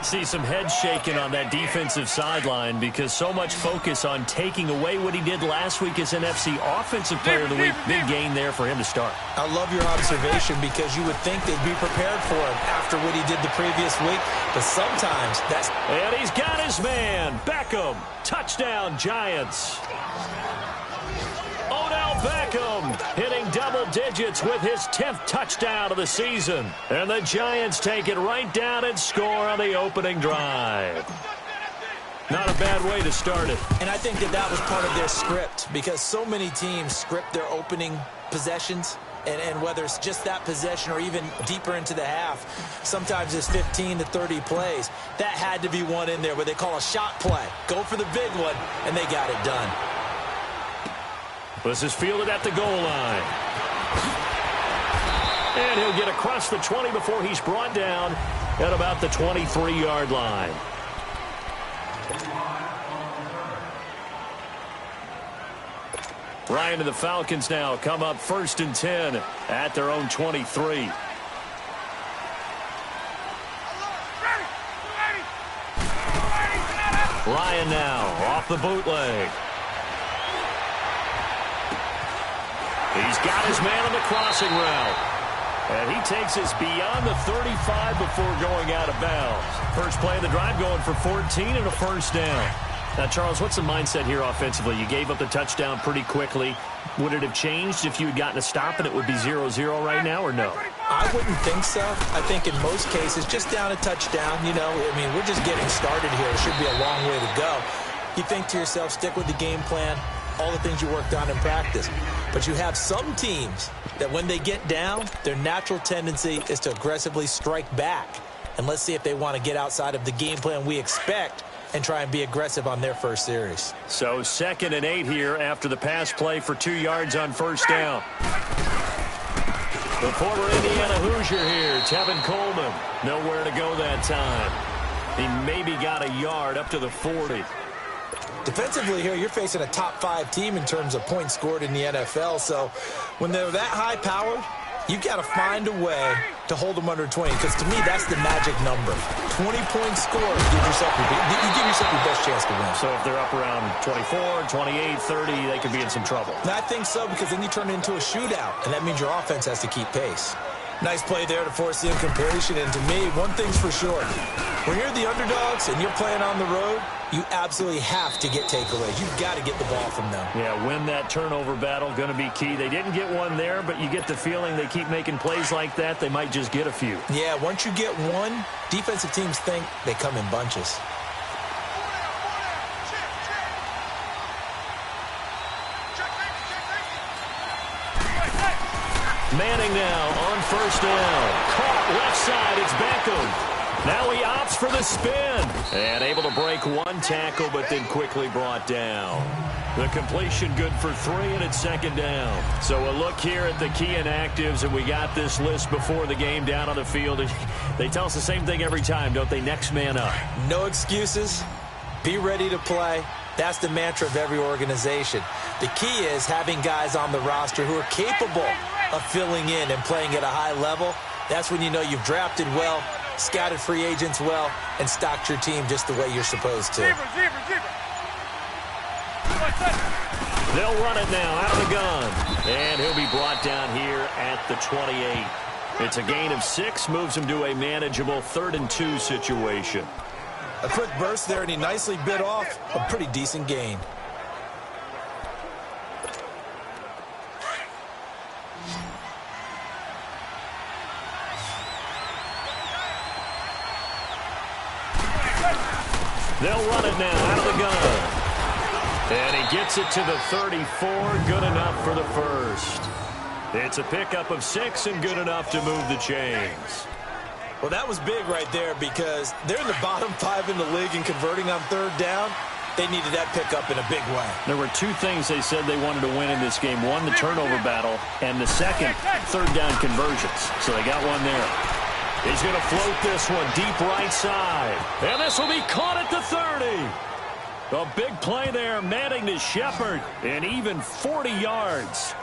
See some head shaking on that defensive sideline because so much focus on taking away what he did last week as NFC Offensive Player of the Week. Big gain there for him to start. I love your observation because you would think they'd be prepared for him after what he did the previous week, but sometimes that's... And he's got his man, Beckham. Touchdown, Giants. Odell Beckham hitting double digits with his 10th touchdown of the season. And the Giants take it right down and score on the opening drive. Not a bad way to start it. And I think that was part of their script because so many teams script their opening possessions. And whether it's just that possession or even deeper into the half, sometimes it's 15 to 30 plays. That had to be one in there where they call a shot play. Go for the big one, and they got it done. This is fielded at the goal line. And he'll get across the 20 before he's brought down at about the 23-yard line. Ryan and the Falcons now come up 1st and 10 at their own 23. Ryan now off the bootleg. He's got his man on the crossing route. And he takes us beyond the 35 before going out of bounds. First play of the drive going for 14 and a first down. Now, Charles, what's the mindset here offensively? You gave up the touchdown pretty quickly. Would it have changed if you had gotten a stop and it would be 0-0 right now or no? I wouldn't think so. I think in most cases, just down a touchdown, you know, I mean, we're just getting started here. It should be a long way to go. You think to yourself, stick with the game plan, all the things you worked on in practice. But you have some teams that when they get down, their natural tendency is to aggressively strike back. And let's see if they want to get outside of the game plan we expect and try and be aggressive on their first series. So 2nd and 8 here after the pass play for 2 yards on first down. The former Indiana Hoosier here, Tevin Coleman. Nowhere to go that time. He maybe got a yard up to the 40. Defensively here, you're facing a top 5 team in terms of points scored in the NFL. So when they're that high powered, you've got to find a way to hold them under 20. Because to me, that's the magic number. 20 points scored, you give yourself your best chance to win. So if they're up around 24, 28, 30, they could be in some trouble. And I think so, because then you turn it into a shootout, and that means your offense has to keep pace. Nice play there to force the incompletion. And to me, one thing's for sure. When you're the underdogs and you're playing on the road, you absolutely have to get takeaways. You've got to get the ball from them. Yeah, win that turnover battle, going to be key. They didn't get one there, but you get the feeling they keep making plays like that, they might just get a few. Yeah, once you get one, defensive teams think they come in bunches. Manning now on first down. Caught left side, it's Beckham. Now he opts for the spin. And able to break one tackle, but then quickly brought down. The completion good for 3, and it's 2nd down. So a look here at the key inactives, and we got this list before the game down on the field. They tell us the same thing every time, don't they? Next man up. No excuses. Be ready to play. That's the mantra of every organization. The key is having guys on the roster who are capable of filling in and playing at a high level. That's when you know you've drafted well, scouted free agents well, and stocked your team just the way you're supposed to. They'll run it now out of the gun. And he'll be brought down here at the 28. It's a gain of 6, moves him to a manageable 3rd and 2 situation. A quick burst there, and he nicely bit off a pretty decent gain. They'll run it now out of the gun. And he gets it to the 34. Good enough for the first. It's a pickup of 6 and good enough to move the chains. Well, that was big right there because they're in the bottom 5 in the league in converting on 3rd down. They needed that pickup in a big way. There were two things they said they wanted to win in this game. One, the turnover battle, and the second, third down conversions. So they got one there. He's going to float this one deep right side. And this will be caught at the 30. A big play there, Manning to Shepard, and even 40 yards.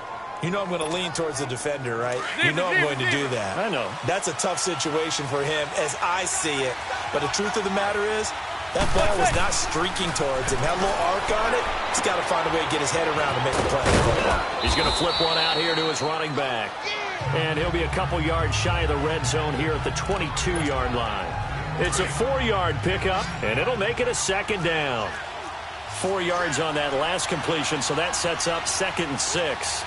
You know I'm going to lean towards the defender, right? You know I'm going to do that. I know. That's a tough situation for him as I see it. But the truth of the matter is, that ball was not streaking towards him. Had a little arc on it. He's got to find a way to get his head around to make the play. He's going to flip one out here to his running back. And he'll be a couple yards shy of the red zone here at the 22-yard line. It's a 4-yard pickup, and it'll make it a second down. 4 yards on that last completion, so that sets up 2nd and 6.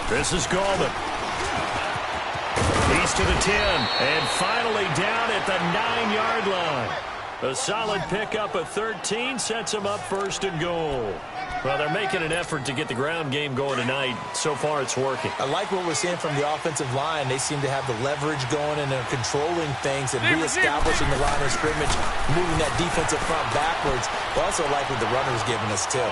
This is Gallman. He's to the 10, and finally down at the 9-yard line. A solid pickup of 13 sets him up 1st and goal. Well, they're making an effort to get the ground game going tonight. So far, it's working. I like what we're seeing from the offensive line. They seem to have the leverage going, and they're controlling things and reestablishing the line of scrimmage, moving that defensive front backwards. I also like what the runner's giving us, too.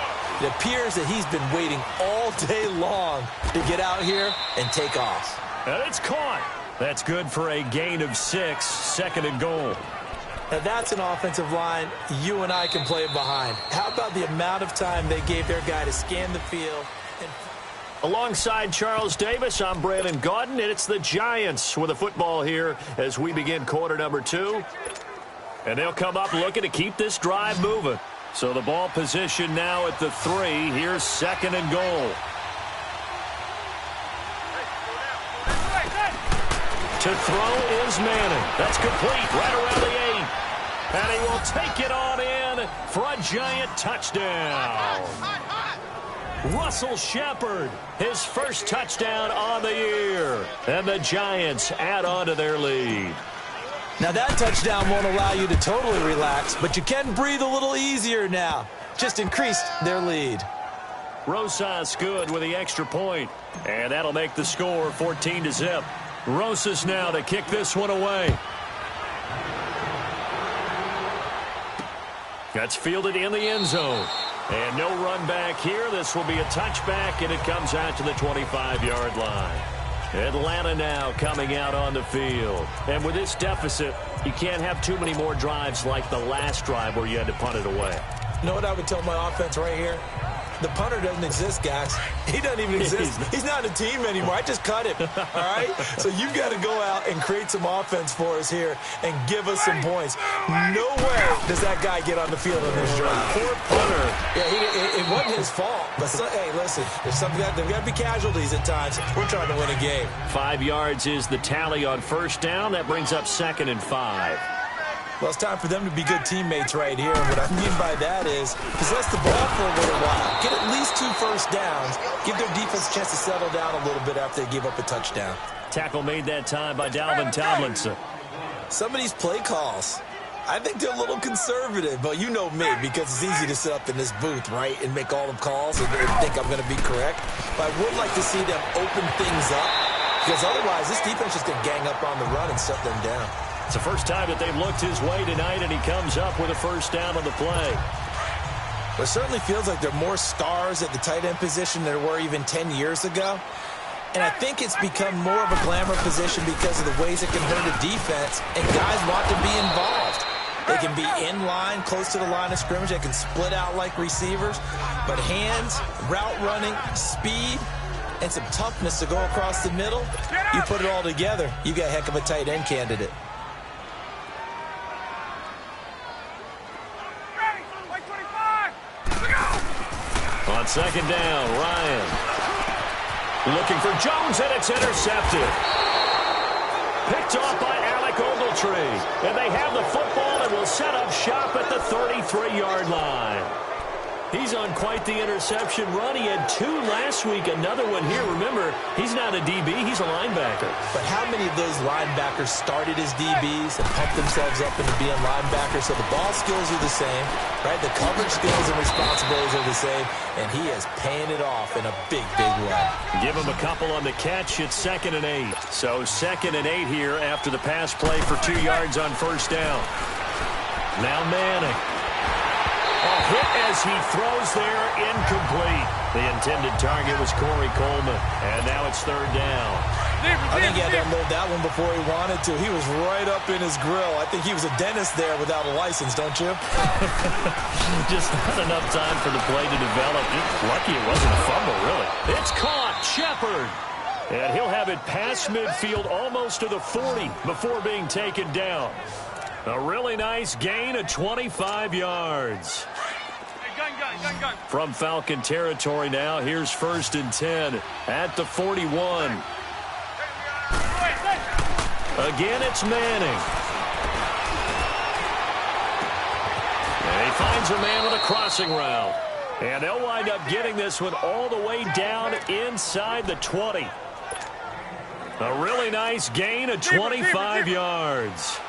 It appears that he's been waiting all day long to get out here and take off. And it's caught. That's good for a gain of 6, 2nd and goal. Now that's an offensive line you and I can play behind. How about the amount of time they gave their guy to scan the field? Alongside Charles Davis, I'm Brandon Gaudin, and it's the Giants with the football here as we begin quarter number 2. And they'll come up looking to keep this drive moving. So the ball position now at the 3. Here's 2nd and goal. To throw is Manning. That's complete right around the 8. And he will take it on in for a Giant touchdown. Russell Shepard, his first touchdown on the year. And the Giants add on to their lead. Now that touchdown won't allow you to totally relax, but you can breathe a little easier now. Just increased their lead. Rosas good with the extra point. And that'll make the score 14-0. Rosas now to kick this one away. That's fielded in the end zone. And no run back here. This will be a touchback, and it comes out to the 25-yard line. Atlanta now coming out on the field. And with this deficit, you can't have too many more drives like the last drive where you had to punt it away. You know what I would tell my offense right here? The punter doesn't exist, guys. He doesn't even exist. He's not a team anymore. I just cut him, all right? So you've got to go out and create some offense for us here and give us some points. No way does that guy get on the field on this drive. Poor punter. Yeah, it wasn't his fault. But, hey, listen, there's got to be casualties at times. We're trying to win a game. 5 yards is the tally on first down. That brings up 2nd and 5. Well, it's time for them to be good teammates right here. And what I mean by that is possess the ball for a little while. Get at least 2 first downs. Give their defense a chance to settle down a little bit after they give up a touchdown. Tackle made that time by Dalvin Tomlinson. Some of these play calls, I think they're a little conservative. But you know me, because it's easy to sit up in this booth, right, and make all the calls and think I'm going to be correct. But I would like to see them open things up, because otherwise this defense is going to gang up on the run and shut them down. It's the first time that they've looked his way tonight, and he comes up with a first down on the play. Well, it certainly feels like there are more stars at the tight end position than there were even 10 years ago. And I think it's become more of a glamour position because of the ways it can hurt a defense, and guys want to be involved. They can be in line, close to the line of scrimmage. They can split out like receivers. But hands, route running, speed, and some toughness to go across the middle, you put it all together, you got a heck of a tight end candidate. On second down, Ryan looking for Jones, and it's intercepted. Picked off by Alec Ogletree. And they have the football and will set up shop at the 33-yard line. He's on quite the interception run. He had 2 last week, another one here. Remember, he's not a DB, he's a linebacker. But how many of those linebackers started as DBs and pumped themselves up into being linebackers? So the ball skills are the same, right? The coverage skills and responsibilities are the same, and he is paying it off in a big, big way. Give him a couple on the catch. It's 2nd and 8. So 2nd and 8 here after the pass play for 2 yards on first down. Now Manning. A hit as he throws there, incomplete. The intended target was Corey Coleman, and now it's third down. I think he had to unload that one before he wanted to. He was right up in his grill. I think he was a dentist there without a license, don't you? Just not enough time for the play to develop. Lucky it wasn't a fumble, really. It's caught. Shepard. And he'll have it past midfield almost to the 40 before being taken down. A really nice gain of 25 yards. Gun. From Falcon territory now, here's 1st and 10 at the 41. Again, it's Manning. And he finds a man with a crossing route. And they'll wind up getting this one all the way down inside the 20. A really nice gain of 25 yards.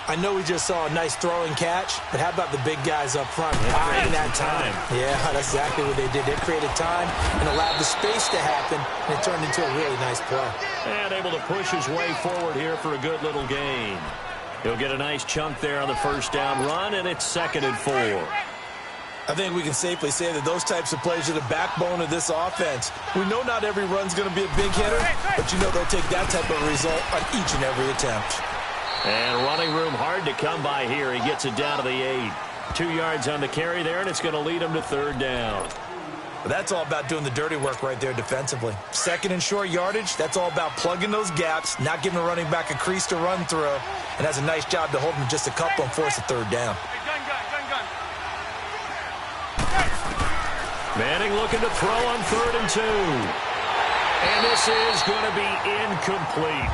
I know we just saw a nice throwing catch, but how about the big guys up front buying that time? Yeah, that's exactly what they did. They created time and allowed the space to happen, and it turned into a really nice play. And able to push his way forward here for a good little gain. He'll get a nice chunk there on the first down run, and it's 2nd and 4. I think we can safely say that those types of plays are the backbone of this offense. We know not every run's going to be a big hitter, but you know they'll take that type of result on each and every attempt. And running room hard to come by here. He gets it down to the 8. 2 yards on the carry there, and it's going to lead him to 3rd down. But that's all about doing the dirty work right there defensively. 2nd and short yardage, that's all about plugging those gaps, not giving the running back a crease to run through, and has a nice job to hold him just a couple and force a 3rd down. Manning looking to throw on 3rd and 2. And this is going to be incomplete.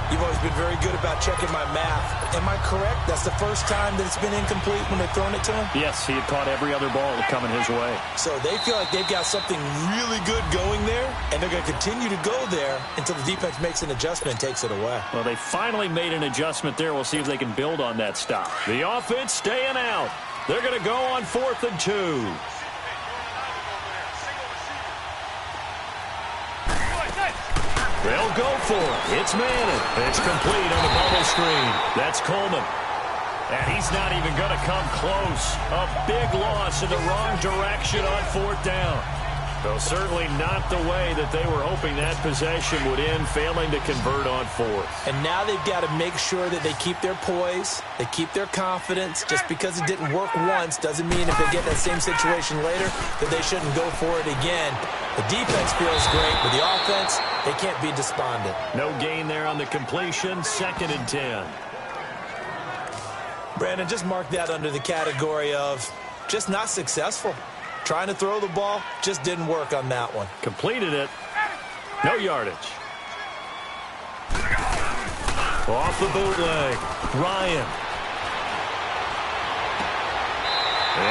You've always been very good about checking my math. Am I correct? That's the first time that it's been incomplete when they've thrown it to him? Yes, he had caught every other ball coming his way. So they feel like they've got something really good going there, and they're going to continue to go there until the defense makes an adjustment and takes it away. Well, they finally made an adjustment there. We'll see if they can build on that stop. The offense staying out. They're going to go on 4th and 2. They'll go for it. It's Manning. It's complete on the bubble screen. That's Coleman. And he's not even going to come close. A big loss in the wrong direction on 4th down. Though certainly not the way that they were hoping that possession would end, failing to convert on 4th. And now they've got to make sure that they keep their poise, they keep their confidence. Just because it didn't work once doesn't mean if they get that same situation later that they shouldn't go for it again. The defense feels great, but the offense, they can't be despondent. No gain there on the completion, 2nd and 10. Brandon, just mark that under the category of just not successful. Trying to throw the ball, just didn't work on that one. Completed it. No yardage. Off the bootleg. Ryan.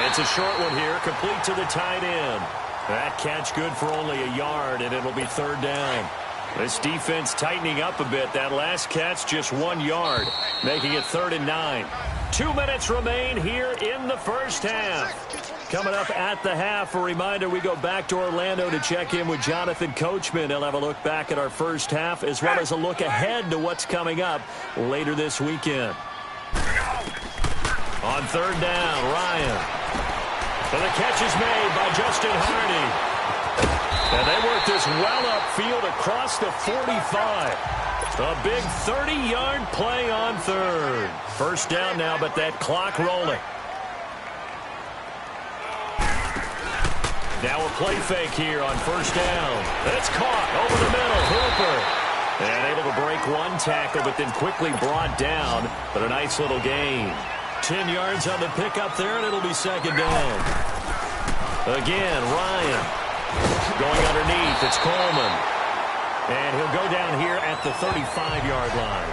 It's a short one here, complete to the tight end. That catch good for only a yard, and it'll be 3rd down. This defense tightening up a bit. That last catch just 1 yard, making it 3rd and 9. 2 minutes remain here in the first half. Coming up at the half, a reminder, we go back to Orlando to check in with Jonathan Coachman. He'll have a look back at our first half as well as a look ahead to what's coming up later this weekend. On 3rd down, Ryan. And the catch is made by Justin Hardy. And they work this well upfield across the 45. A big 30-yard play on 3rd. First down now, but that clock rolling. Now a play fake here on 1st down. It's caught over the middle. Hooper. And able to break one tackle, but then quickly brought down. But a nice little gain. 10 yards on the pickup there, and it'll be 2nd down. Again, Ryan. Going underneath, it's Coleman. And he'll go down here at the 35-yard line.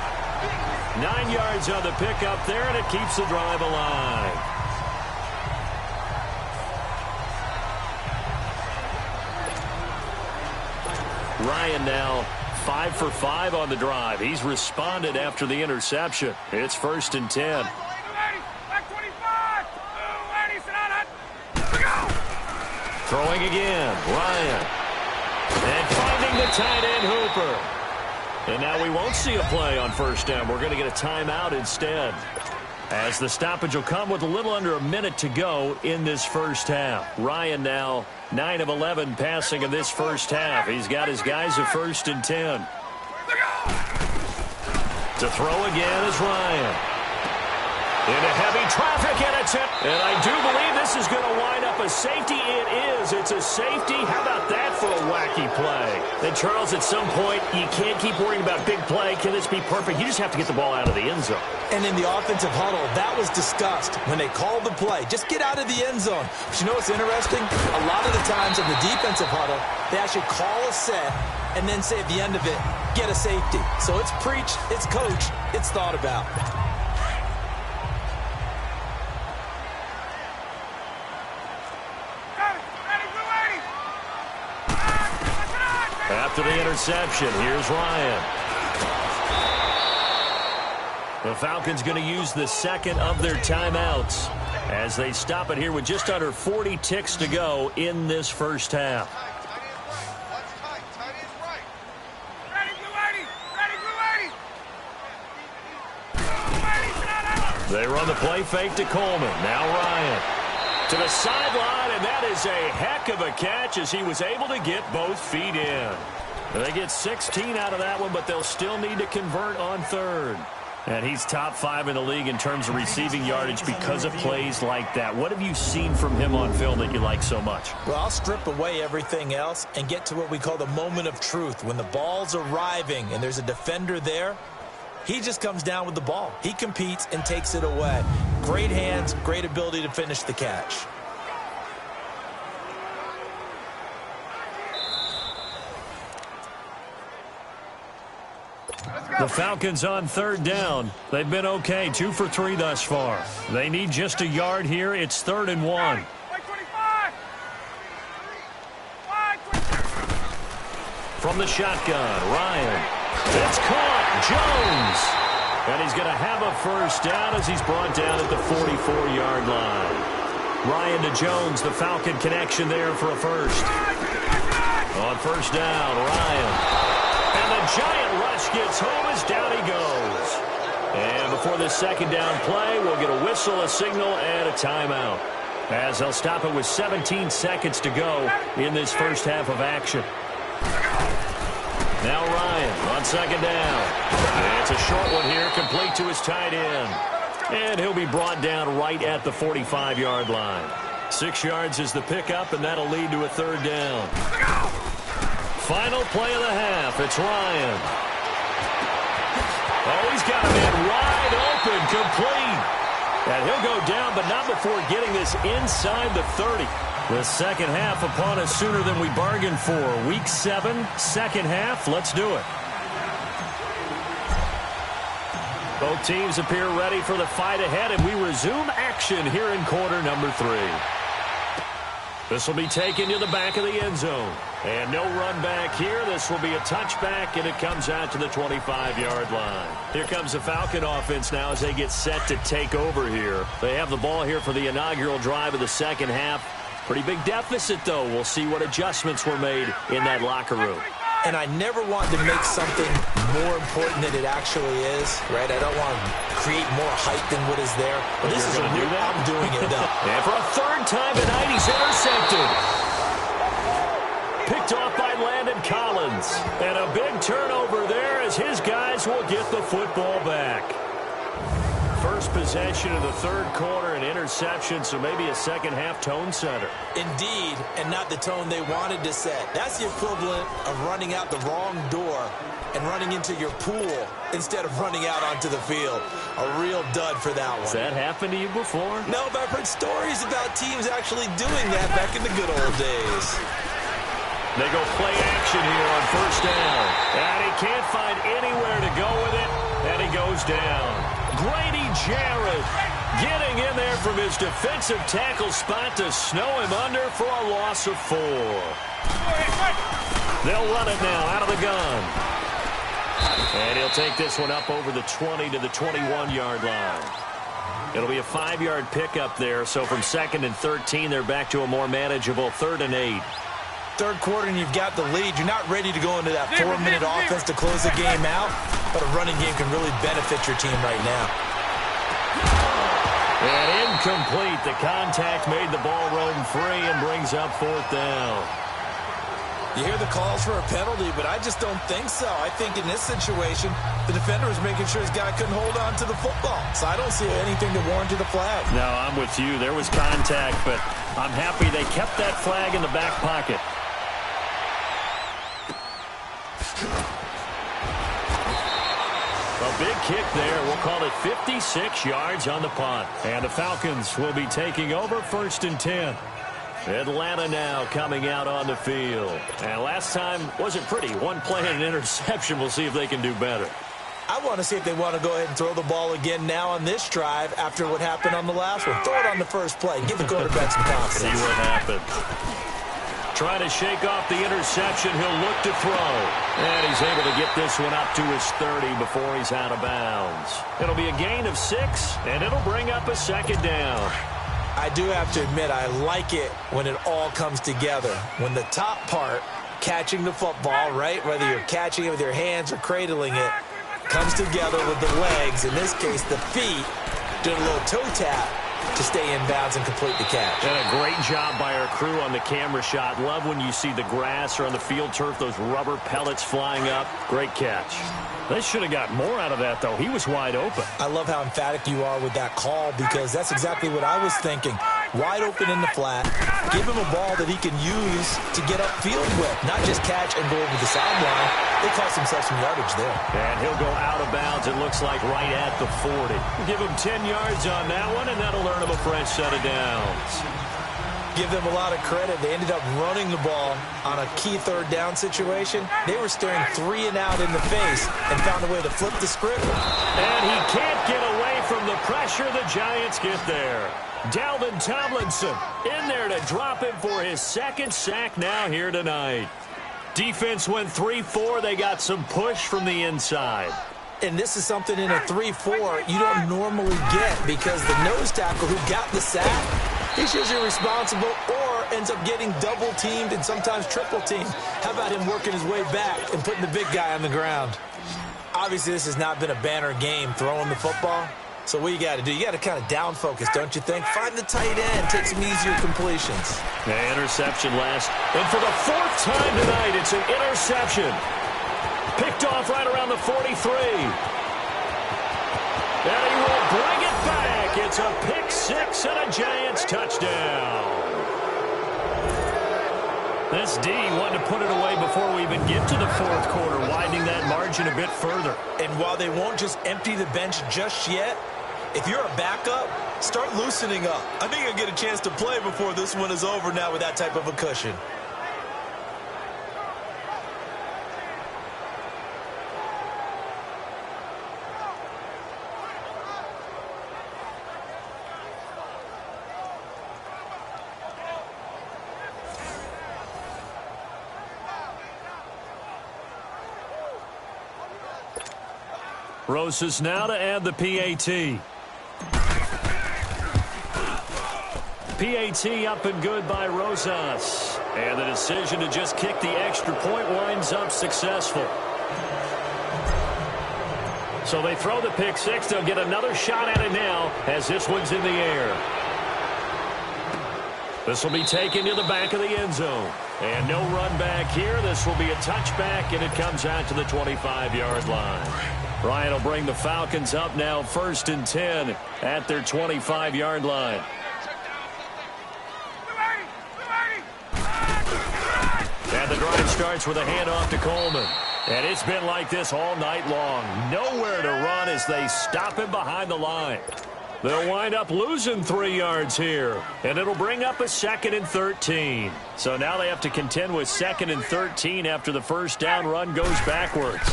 9 yards on the pickup there, and it keeps the drive alive. Ryan now 5 for 5 on the drive. He's responded after the interception. It's 1st and 10. Throwing again, Ryan. And finding the tight end, Hooper. And now we won't see a play on first down. We're going to get a timeout instead, as the stoppage will come with a little under a minute to go in this first half. Ryan now 9 of 11 passing in this first half. He's got his guys at 1st and 10. To throw again is Ryan. Into heavy traffic, and it's hit. And I do believe this is going to wind up a safety. It is. It's a safety. How about that for a wacky play? And, Charles, at some point, you can't keep worrying about big play. Can this be perfect? You just have to get the ball out of the end zone. And in the offensive huddle, that was discussed when they called the play. Just get out of the end zone. But you know what's interesting? A lot of the times in the defensive huddle, they actually call a set and then say at the end of it, get a safety. So it's preached, it's coached, it's thought about. After the interception, here's Ryan. The Falcons going to use the second of their timeouts as they stop it here with just under 40 ticks to go in this first half. They run the play fake to Coleman. Now Ryan to the sideline, and that is a heck of a catch as he was able to get both feet in. They get 16 out of that one, but they'll still need to convert on third. And he's top 5 in the league in terms of receiving yardage because of plays like that. What have you seen from him on film that you like so much? Well, I'll strip away everything else and get to what we call the moment of truth. When the ball's arriving and there's a defender there, he just comes down with the ball. He competes and takes it away. Great hands, great ability to finish the catch. The Falcons on third down. They've been okay, 2 for 3 thus far. They need just a yard here. It's 3rd and 1. From the shotgun, Ryan. It's caught. Jones. And he's going to have a first down as he's brought down at the 44-yard line. Ryan to Jones, the Falcon connection there for a first. On first down, Ryan. And the giant rush gets home as down he goes. And before this second down play, we'll get a whistle, a signal, and a timeout, as they'll stop it with 17 seconds to go in this first half of action. Now Ryan on second down. It's a short one here, complete to his tight end. And he'll be brought down right at the 45-yard line. 6 yards is the pickup, and that'll lead to a third down. Final play of the half. It's Ryan. Oh, he's got a man wide open, complete. And he'll go down, but not before getting this inside the 30. The second half upon us sooner than we bargained for. Week 7, second half. Let's do it. Both teams appear ready for the fight ahead, and we resume action here in quarter number 3. This will be taken to the back of the end zone. And no run back here. This will be a touchback, and it comes out to the 25-yard line. Here comes the Falcon offense now as they get set to take over here. They have the ball here for the inaugural drive of the second half. Pretty big deficit, though. We'll see what adjustments were made in that locker room. And I never want to make something more important than it actually is, right? I don't want to create more hype than what is there. But this is I'm doing it now. And for a third time tonight, he's intercepted. Picked off by Landon Collins. And a big turnover there as his guys will get the football back. First possession of the third quarter, an interception, so maybe a second-half tone setter. Indeed, and not the tone they wanted to set. That's the equivalent of running out the wrong door and running into your pool instead of running out onto the field. A real dud for that one. Has that happened to you before? No, but I've heard stories about teams actually doing that back in the good old days. They go play action here on first down. And he can't find anywhere to go with it, and he goes down. Grady Jarrett getting in there from his defensive tackle spot to snow him under for a loss of 4. They'll run it now out of the gun. And he'll take this one up over the 20 to the 21-yard line. It'll be a 5-yard pickup there, so from 2nd and 13, they're back to a more manageable 3rd and 8. Third quarter and you've got the lead. You're not ready to go into that 4-minute offense to close the game out, but a running game can really benefit your team right now. And incomplete. The contact made the ball roam free and brings up fourth down. You hear the calls for a penalty, but I just don't think so. I think in this situation, the defender was making sure his guy couldn't hold on to the football. So I don't see anything that warranted a flag. No, I'm with you. There was contact, but I'm happy they kept that flag in the back pocket. A big kick there. We'll call it 56 yards on the punt. And the Falcons will be taking over 1st and 10. Atlanta now coming out on the field. And last time wasn't pretty. One play and an interception. We'll see if they can do better. I want to see if they want to go ahead and throw the ball again now on this drive after what happened on the last one. Throw it on the first play. Give the quarterback some confidence. See what happens. Trying to shake off the interception. He'll look to throw. And he's able to get this one up to his 30 before he's out of bounds. It'll be a gain of 6, and it'll bring up a second down. I do have to admit, I like it when it all comes together. When the top part, catching the football, right, whether you're catching it with your hands or cradling it, comes together with the legs, in this case the feet, doing a little toe tap to stay in bounds and complete the catch. And a great job by our crew on the camera shot. Love when you see the grass or on the field turf, those rubber pellets flying up. Great catch. They should have got more out of that, though. He was wide open. I love how emphatic you are with that call because that's exactly what I was thinking. Wide open in the flat. Give him a ball that he can use to get upfield with, not just catch and go over the sideline. They cost themselves some yardage there. And he'll go out of bounds, it looks like, right at the 40. Give him 10 yards on that one, and that'll earn him a fresh set of downs. Give them a lot of credit. They ended up running the ball on a key third down situation. They were staring 3 and out in the face and found a way to flip the script. And he can't get away from the pressure. The Giants get there. Dalvin Tomlinson in there to drop him for his 2nd sack now here tonight. Defense went 3-4. They got some push from the inside. And this is something in a 3-4 you don't normally get because the nose tackle who got the sack, he's usually responsible or ends up getting double-teamed and sometimes triple-teamed. How about him working his way back and putting the big guy on the ground? Obviously, this has not been a banner game throwing the football. So what you got to do, you got to kind of down focus, don't you think? Find the tight end, take some easier completions. The interception last. And for the 4th time tonight, it's an interception. Picked off right around the 43. And he will bring it back. It's a pick 6 and a Giants touchdown. This D wanted to put it away before we even get to the 4th quarter, widening that margin a bit further. And while they won't just empty the bench just yet, if you're a backup, start loosening up. I think you'll get a chance to play before this one is over now with that type of a cushion. Rosas now to add the PAT. PAT up and good by Rosas. And the decision to just kick the extra point winds up successful. So they throw the pick 6. They'll get another shot at it now as this one's in the air. This will be taken to the back of the end zone. And no run back here. This will be a touchback, and it comes out to the 25-yard line. Ryan will bring the Falcons up now 1st and 10 at their 25-yard line. And the drive starts with a handoff to Coleman. And it's been like this all night long. Nowhere to run as they stop him behind the line. They'll wind up losing 3 yards here. And it'll bring up a 2nd and 13. So now they have to contend with 2nd and 13 after the first down run goes backwards.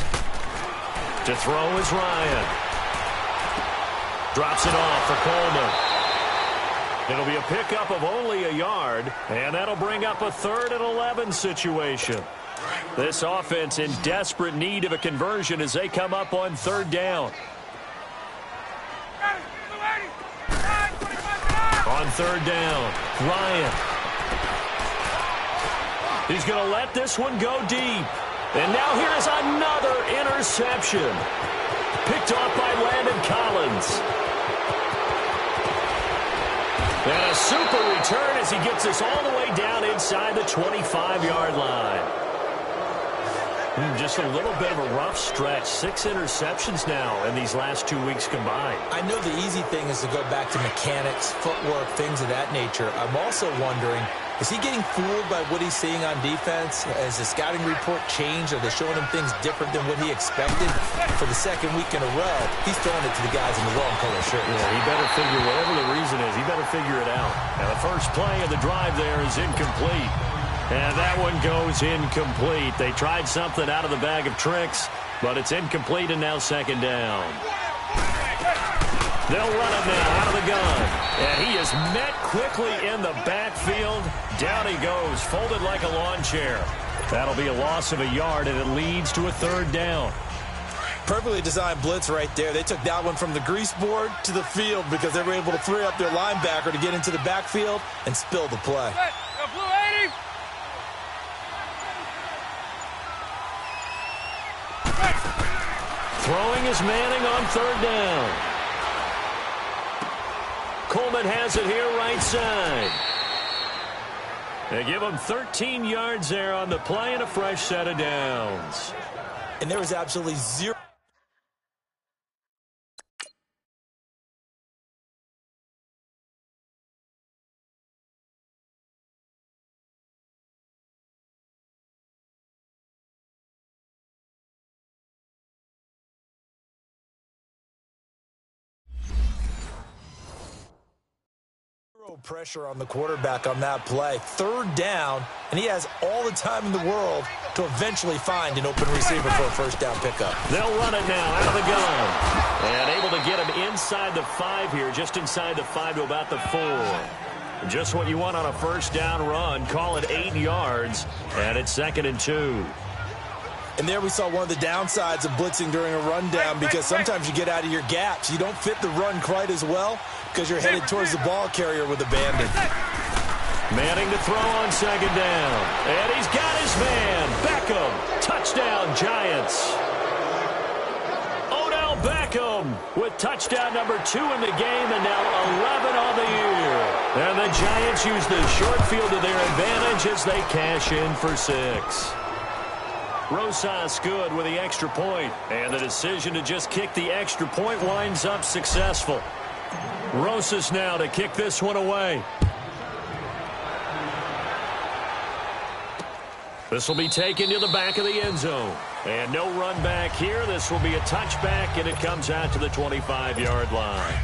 To throw is Ryan. Drops it off for Coleman. It'll be a pickup of only a yard, and that'll bring up a 3rd and 11 situation. This offense in desperate need of a conversion as they come up on 3rd down. On 3rd down, Ryan. He's going to let this one go deep. And now here is another interception. Picked off by Landon Collins. And a super return as he gets this all the way down inside the 25-yard line. Just a little bit of a rough stretch. 6 interceptions now in these last 2 weeks combined. I know the easy thing is to go back to mechanics, footwork, things of that nature. I'm also wondering, is he getting fooled by what he's seeing on defense? Has the scouting report changed? Are they showing him things different than what he expected? For the second week in a row, he's throwing it to the guys in the wrong color shirts. Yeah, he better figure, whatever the reason is, he better figure it out. Now the first play of the drive there is incomplete. And that one goes incomplete. They tried something out of the bag of tricks, but it's incomplete and now second down. They'll run it now out of the gun. And he is met quickly in the backfield. Down he goes, folded like a lawn chair. That'll be a loss of a yard, and it leads to a third down. Perfectly designed blitz right there. They took that one from the grease board to the field because they were able to free up their linebacker to get into the backfield and spill the play. Throwing is Manning on third down. Coleman has it here right side. They give him 13 yards there on the play and a fresh set of downs. And there was absolutely zero. Pressure on the quarterback on that play. Third down, and he has all the time in the world to eventually find an open receiver for a first down pickup. They'll run it now out of the gun. And able to get him inside the 5 here, just inside the 5 to about the 4. Just what you want on a first down run. Call it 8 yards, and it's 2nd and 2. And there we saw one of the downsides of blitzing during a rundown, because sometimes you get out of your gaps. You don't fit the run quite as well because you're headed towards the ball carrier with abandon. Manning to throw on second down. And he's got his man. Beckham. Touchdown, Giants. Odell Beckham with touchdown number 2 in the game, and now 11 on the year. And the Giants use the short field to their advantage as they cash in for 6. Rosas good with the extra point, and the decision to just kick the extra point winds up successful. Rosas now to kick this one away. This will be taken to the back of the end zone. And no run back here. This will be a touchback, and it comes out to the 25-yard line.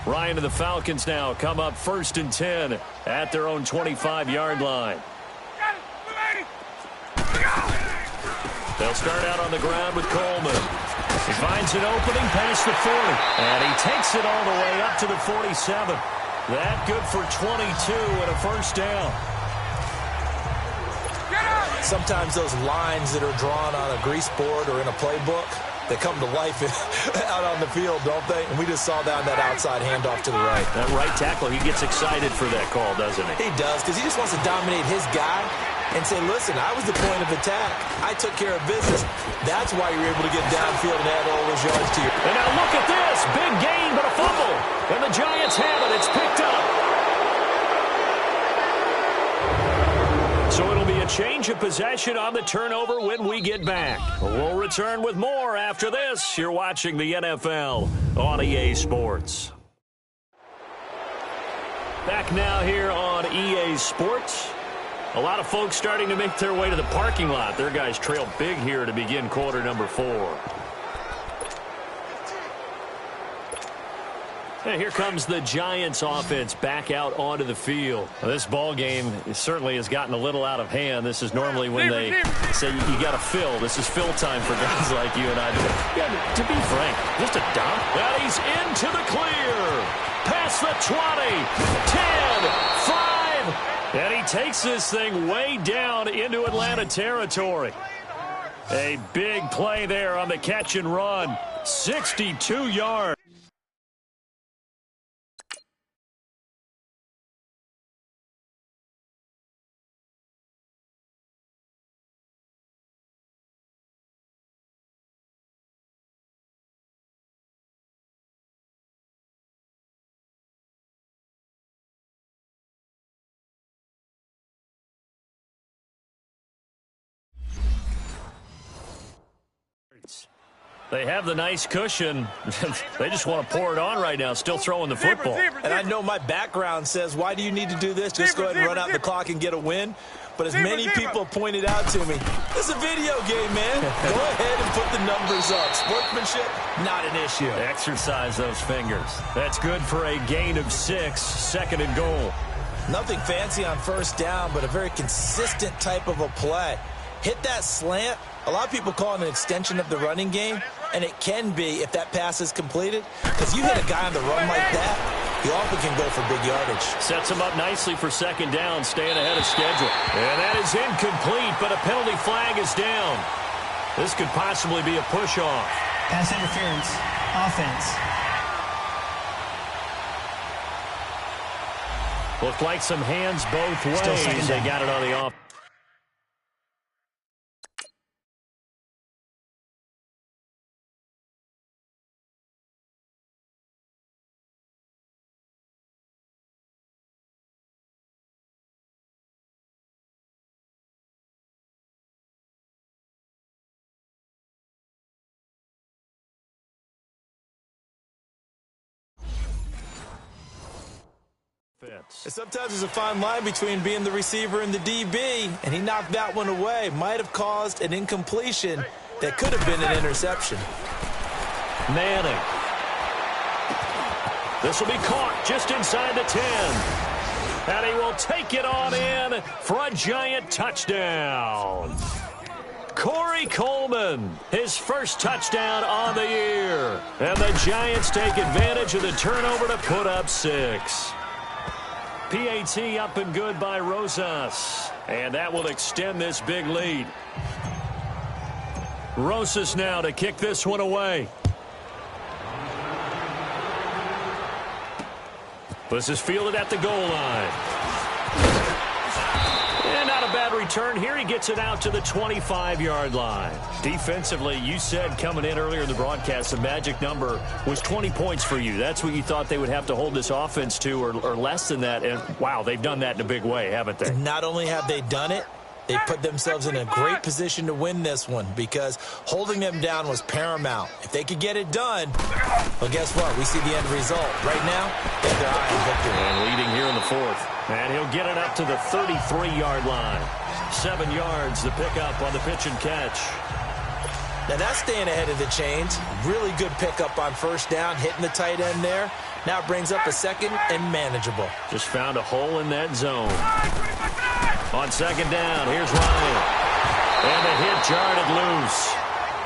Ryan and the Falcons now come up 1st and 10 at their own 25-yard line. They'll start out on the ground with Coleman. He finds an opening past the 40. And he takes it all the way up to the 47. That good for 22 and a first down. Sometimes those lines that are drawn on a grease board or in a playbook, they come to life out on the field, don't they? And we just saw that outside handoff to the right. That right tackle, he gets excited for that call, doesn't he? He does, because he just wants to dominate his guy and say, listen, I was the point of attack. I took care of business. That's why you're able to get downfield and add all those yards to you. And now look at this. Big gain, but a fumble. And the Giants have it. It's picked up. So it'll be a change of possession on the turnover when we get back. We'll return with more after this. You're watching the NFL on EA Sports. Back now here on EA Sports. A lot of folks starting to make their way to the parking lot. Their guys trail big here to begin quarter number 4. And here comes the Giants offense back out onto the field. Well, this ball game certainly has gotten a little out of hand. This is normally when they say you got to fill. This is fill time for guys like you and I. Yeah, to be frank, just a dump. Now he's into the clear. Past the 20, 10, 5. And he takes this thing way down into Atlanta territory. A big play there on the catch and run. 62 yards. They have the nice cushion. They just want to pour it on right now, still throwing the football. And I know my background says, why do you need to do this? Just go ahead and run out the clock and get a win. But as many people pointed out to me, it's a video game, man. Go ahead and put the numbers up. Sportsmanship, not an issue. Exercise those fingers. That's good for a gain of 6, 2nd and goal. Nothing fancy on first down, but a very consistent type of a play. Hit that slant. A lot of people call it an extension of the running game, and it can be if that pass is completed. Because you hit a guy on the run like that, he often can go for big yardage. Sets him up nicely for 2nd down, staying ahead of schedule. And that is incomplete, but a penalty flag is down. This could possibly be a push-off. Pass interference. Offense. Looked like some hands both ways. They got it on the off. And sometimes there's a fine line between being the receiver and the DB, and he knocked that one away. Might have caused an incompletion that could have been an interception. Manning. This will be caught just inside the 10. And he will take it on in for a giant touchdown. Corey Coleman, his first touchdown on the year. And the Giants take advantage of the turnover to put up 6. PAT up and good by Rosas. And that will extend this big lead. Rosas now to kick this one away. This is fielded at the goal line. And not a bad return here. He gets it out to the 25-yard line. Defensively, you said coming in earlier in the broadcast, the magic number was 20 points for you. That's what you thought they would have to hold this offense to, or less than that. And, wow, they've done that in a big way, haven't they? Not only have they done it, they put themselves in a great position to win this one because holding them down was paramount. If they could get it done, well, guess what? We see the end result. Right now, they have their eye on victory. And leading here in the 4th. And he'll get it up to the 33-yard line. 7 yards the pickup on the pitch and catch. Now that's staying ahead of the chains. Really good pickup on first down, hitting the tight end there. Now it brings up a 2nd and manageable. Just found a hole in that zone. On 2nd down, here's Ryan. And the hit jarred loose.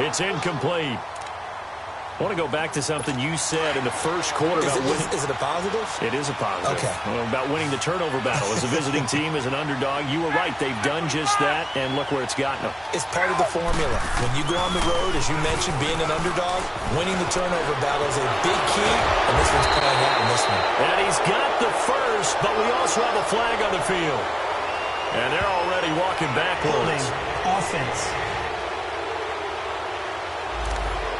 It's incomplete. I want to go back to something you said in the first quarter about winning. Is it a positive? It is a positive. Okay. About winning the turnover battle. As a visiting team, as an underdog, you were right. They've done just that, and look where it's gotten them. It's part of the formula. When you go on the road, as you mentioned, being an underdog, winning the turnover battle is a big key, and this one's playing out in this one. And he's got the first, but we also have a flag on the field. And they're already walking backwards. Offense.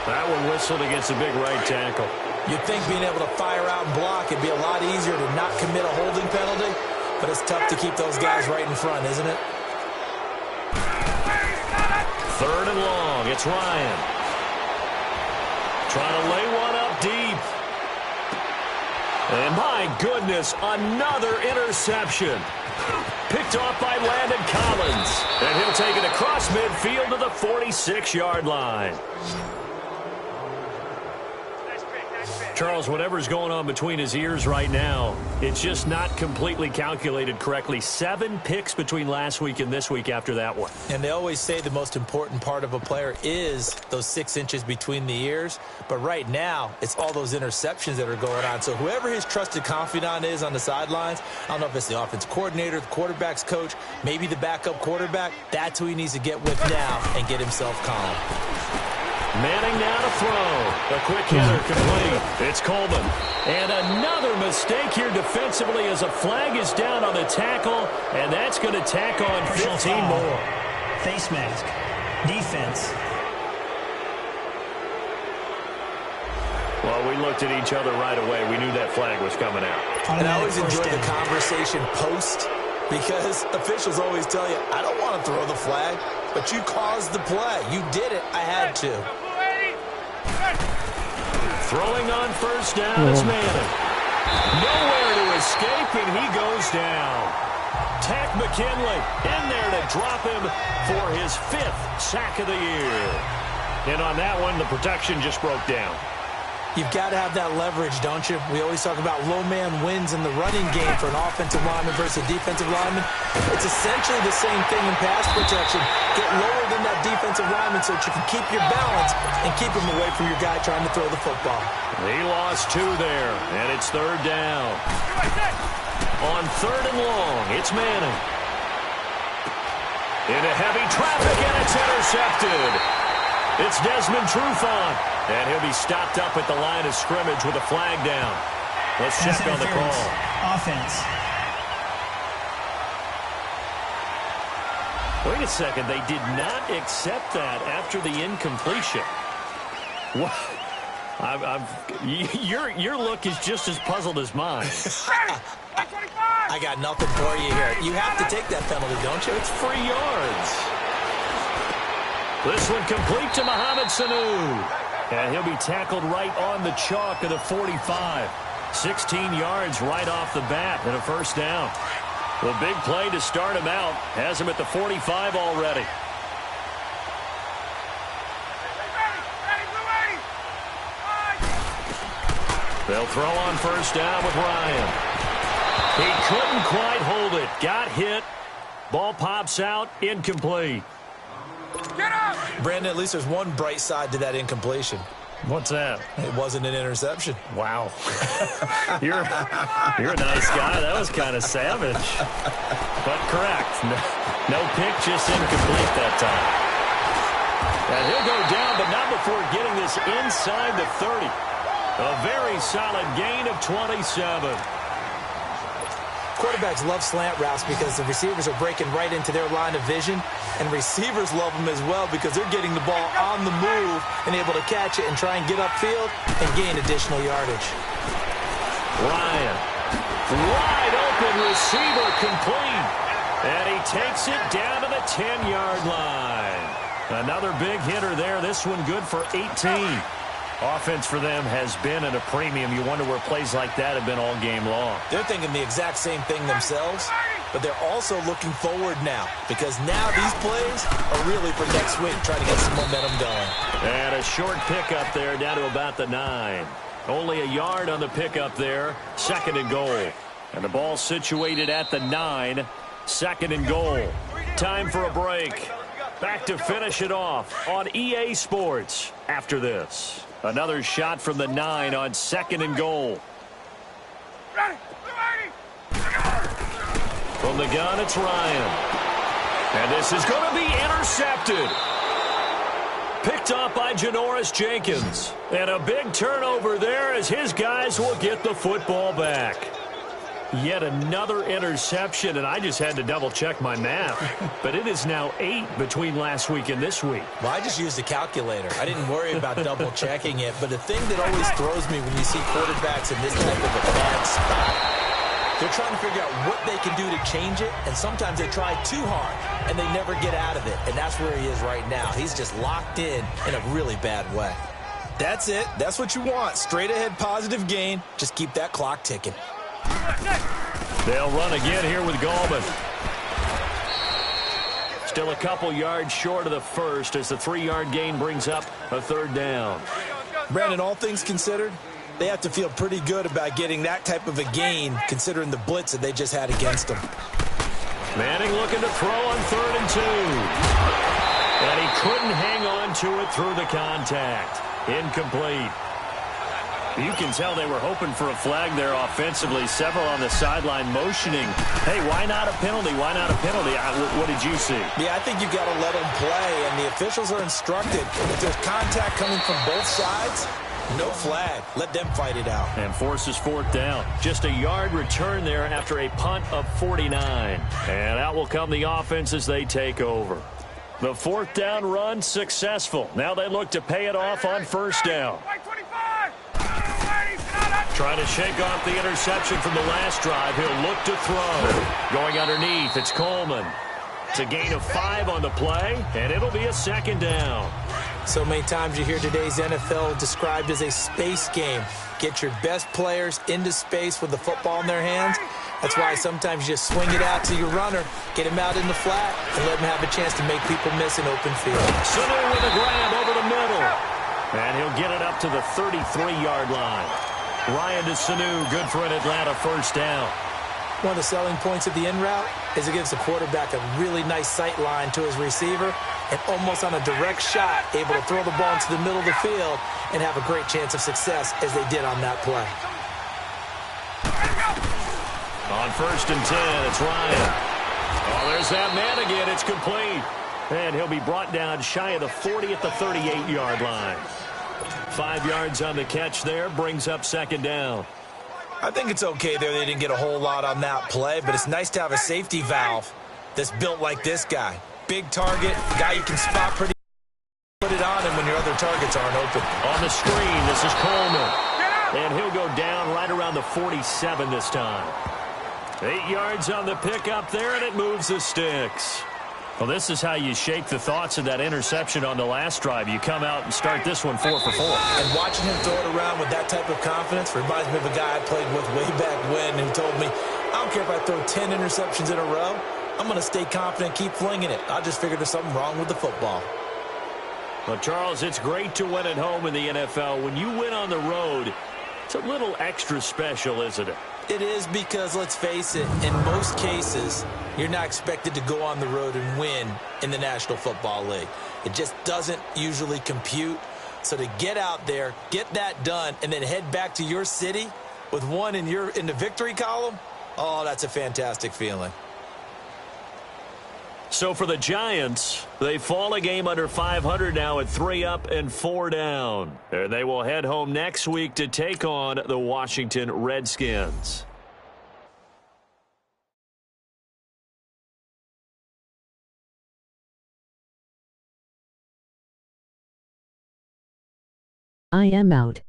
That one whistled against a big right tackle. You'd think being able to fire out and block would be a lot easier to not commit a holding penalty, but it's tough to keep those guys right in front, isn't it? 3rd and long. It's Ryan. Trying to lay one up deep. And my goodness, another interception. Picked off by Landon Collins. And he'll take it across midfield to the 46-yard line. Charles, whatever's going on between his ears right now, it's just not completely calculated correctly. 7 picks between last week and this week after that one. And they always say the most important part of a player is those 6 inches between the ears. But right now, it's all those interceptions that are going on. So whoever his trusted confidant is on the sidelines, I don't know if it's the offense coordinator, the quarterback's coach, maybe the backup quarterback, that's who he needs to get with now and get himself calm. Manning now to throw. A quick hitter complete. It's Coleman. And another mistake here defensively as a flag is down on the tackle, and that's going to tack on 15 more. Face mask. Defense. Well, we looked at each other right away. We knew that flag was coming out. And I always enjoy the conversation post because officials always tell you, I don't want to throw the flag, but you caused the play. You did it. I had to. Throwing on first down is Madden. Nowhere to escape, and he goes down. Tack McKinley in there to drop him for his 5th sack of the year. And on that one, the protection just broke down. You've got to have that leverage, don't you? We always talk about low man wins in the running game for an offensive lineman versus a defensive lineman. It's essentially the same thing in pass protection. Get lower than that defensive lineman so that you can keep your balance and keep him away from your guy trying to throw the football. He lost 2 there, and it's 3rd down. On 3rd and long, it's Manning. Into heavy traffic, and it's intercepted. It's Desmond Trufant, and he'll be stopped up at the line of scrimmage with a flag down. Let's check on the call. Offense. Wait a second. They did not accept that after the incompletion. What? Your look is just as puzzled as mine. I got nothing for you here. You have to take that penalty, don't you? It's free yards. This one complete to Mohamed Sanu. And he'll be tackled right on the chalk of the 45. 16 yards right off the bat and a first down. The big play to start him out has him at the 45 already. They'll throw on first down with Ryan. He couldn't quite hold it. Got hit. Ball pops out. Incomplete. Get up! Brandon, at least there's one bright side to that incompletion. What's that? It wasn't an interception. Wow. You're a nice guy. That was kind of savage. But correct. No pick, just incomplete that time. And he'll go down, but not before getting this inside the 30. A very solid gain of 27. Quarterbacks love slant routes because the receivers are breaking right into their line of vision, and receivers love them as well because they're getting the ball on the move and able to catch it and try and get upfield and gain additional yardage. Ryan, wide open receiver complete, and he takes it down to the 10-yard line. Another big hitter there. This one good for 18. Offense for them has been at a premium. You wonder where plays like that have been all game long. They're thinking the exact same thing themselves, but they're also looking forward now because now these plays are really for next week, trying to get some momentum going. And a short pickup there down to about the 9. Only a yard on the pickup there. 2nd and goal. And the ball situated at the 9. 2nd and goal. Time for a break. Back to finish it off on EA Sports after this. Another shot from the 9 on 2nd and goal. From the gun, it's Ryan. And this is going to be intercepted. Picked up by Janoris Jenkins. And a big turnover there as his guys will get the football back. Yet another interception, and I just had to double-check my math. But it is now 8 between last week and this week. Well, I just used a calculator. I didn't worry about double-checking it. But the thing that always throws me when you see quarterbacks in this type of a bad spot, they're trying to figure out what they can do to change it, and sometimes they try too hard, and they never get out of it. And that's where he is right now. He's just locked in a really bad way. That's it. That's what you want. Straight-ahead positive gain. Just keep that clock ticking. They'll run again here with Gallman. Still a couple yards short of the first as the 3-yard gain brings up a 3rd down. Brandon, all things considered, they have to feel pretty good about getting that type of a gain considering the blitz that they just had against them. Manning looking to throw on 3rd and 2. And he couldn't hang on to it through the contact. Incomplete. You can tell they were hoping for a flag there offensively. Several on the sideline motioning. Hey, why not a penalty? Why not a penalty? What did you see? Yeah, I think you've got to let them play, and the officials are instructed. If there's contact coming from both sides, no flag. Let them fight it out. And forces 4th down. Just a yard return there after a punt of 49. And out will come the offense as they take over. The 4th down run successful. Now they look to pay it off on 1st down. Trying to shake off the interception from the last drive. He'll look to throw. Going underneath, it's Coleman. It's a gain of 5 on the play, and it'll be a 2nd down. So many times you hear today's NFL described as a space game. Get your best players into space with the football in their hands. That's why sometimes you just swing it out to your runner, get him out in the flat, and let him have a chance to make people miss an open field. Sanu with a grab over the middle. And he'll get it up to the 33-yard line. Ryan to Sanu, good for an Atlanta first down. One of the selling points of the in route is it gives the quarterback a really nice sight line to his receiver and almost on a direct shot able to throw the ball into the middle of the field and have a great chance of success as they did on that play. On 1st and 10, it's Ryan. Oh, there's that man again. It's complete. And he'll be brought down shy of the 40 at the 38-yard line. 5 yards on the catch there, brings up 2nd down. I think it's okay there. They didn't get a whole lot on that play, but it's nice to have a safety valve that's built like this guy. Big target, guy you can spot pretty, put it on him when your other targets aren't open. On the screen, this is Coleman. And he'll go down right around the 47 this time. 8 yards on the pickup there, and it moves the sticks. Well, this is how you shake the thoughts of that interception on the last drive. You come out and start this one 4 for 4. And watching him throw it around with that type of confidence reminds me of a guy I played with way back when who told me, I don't care if I throw 10 interceptions in a row. I'm going to stay confident, keep flinging it. I just figured there's something wrong with the football. Well, Charles, it's great to win at home in the NFL. When you win on the road, it's a little extra special, isn't it? It is because, let's face it, in most cases, you're not expected to go on the road and win in the National Football League. It just doesn't usually compute. So to get out there, get that done, and then head back to your city with one in the victory column, oh, that's a fantastic feeling. So for the Giants, they fall a game under 500 now at 3 up and 4 down. And they will head home next week to take on the Washington Redskins. I am out.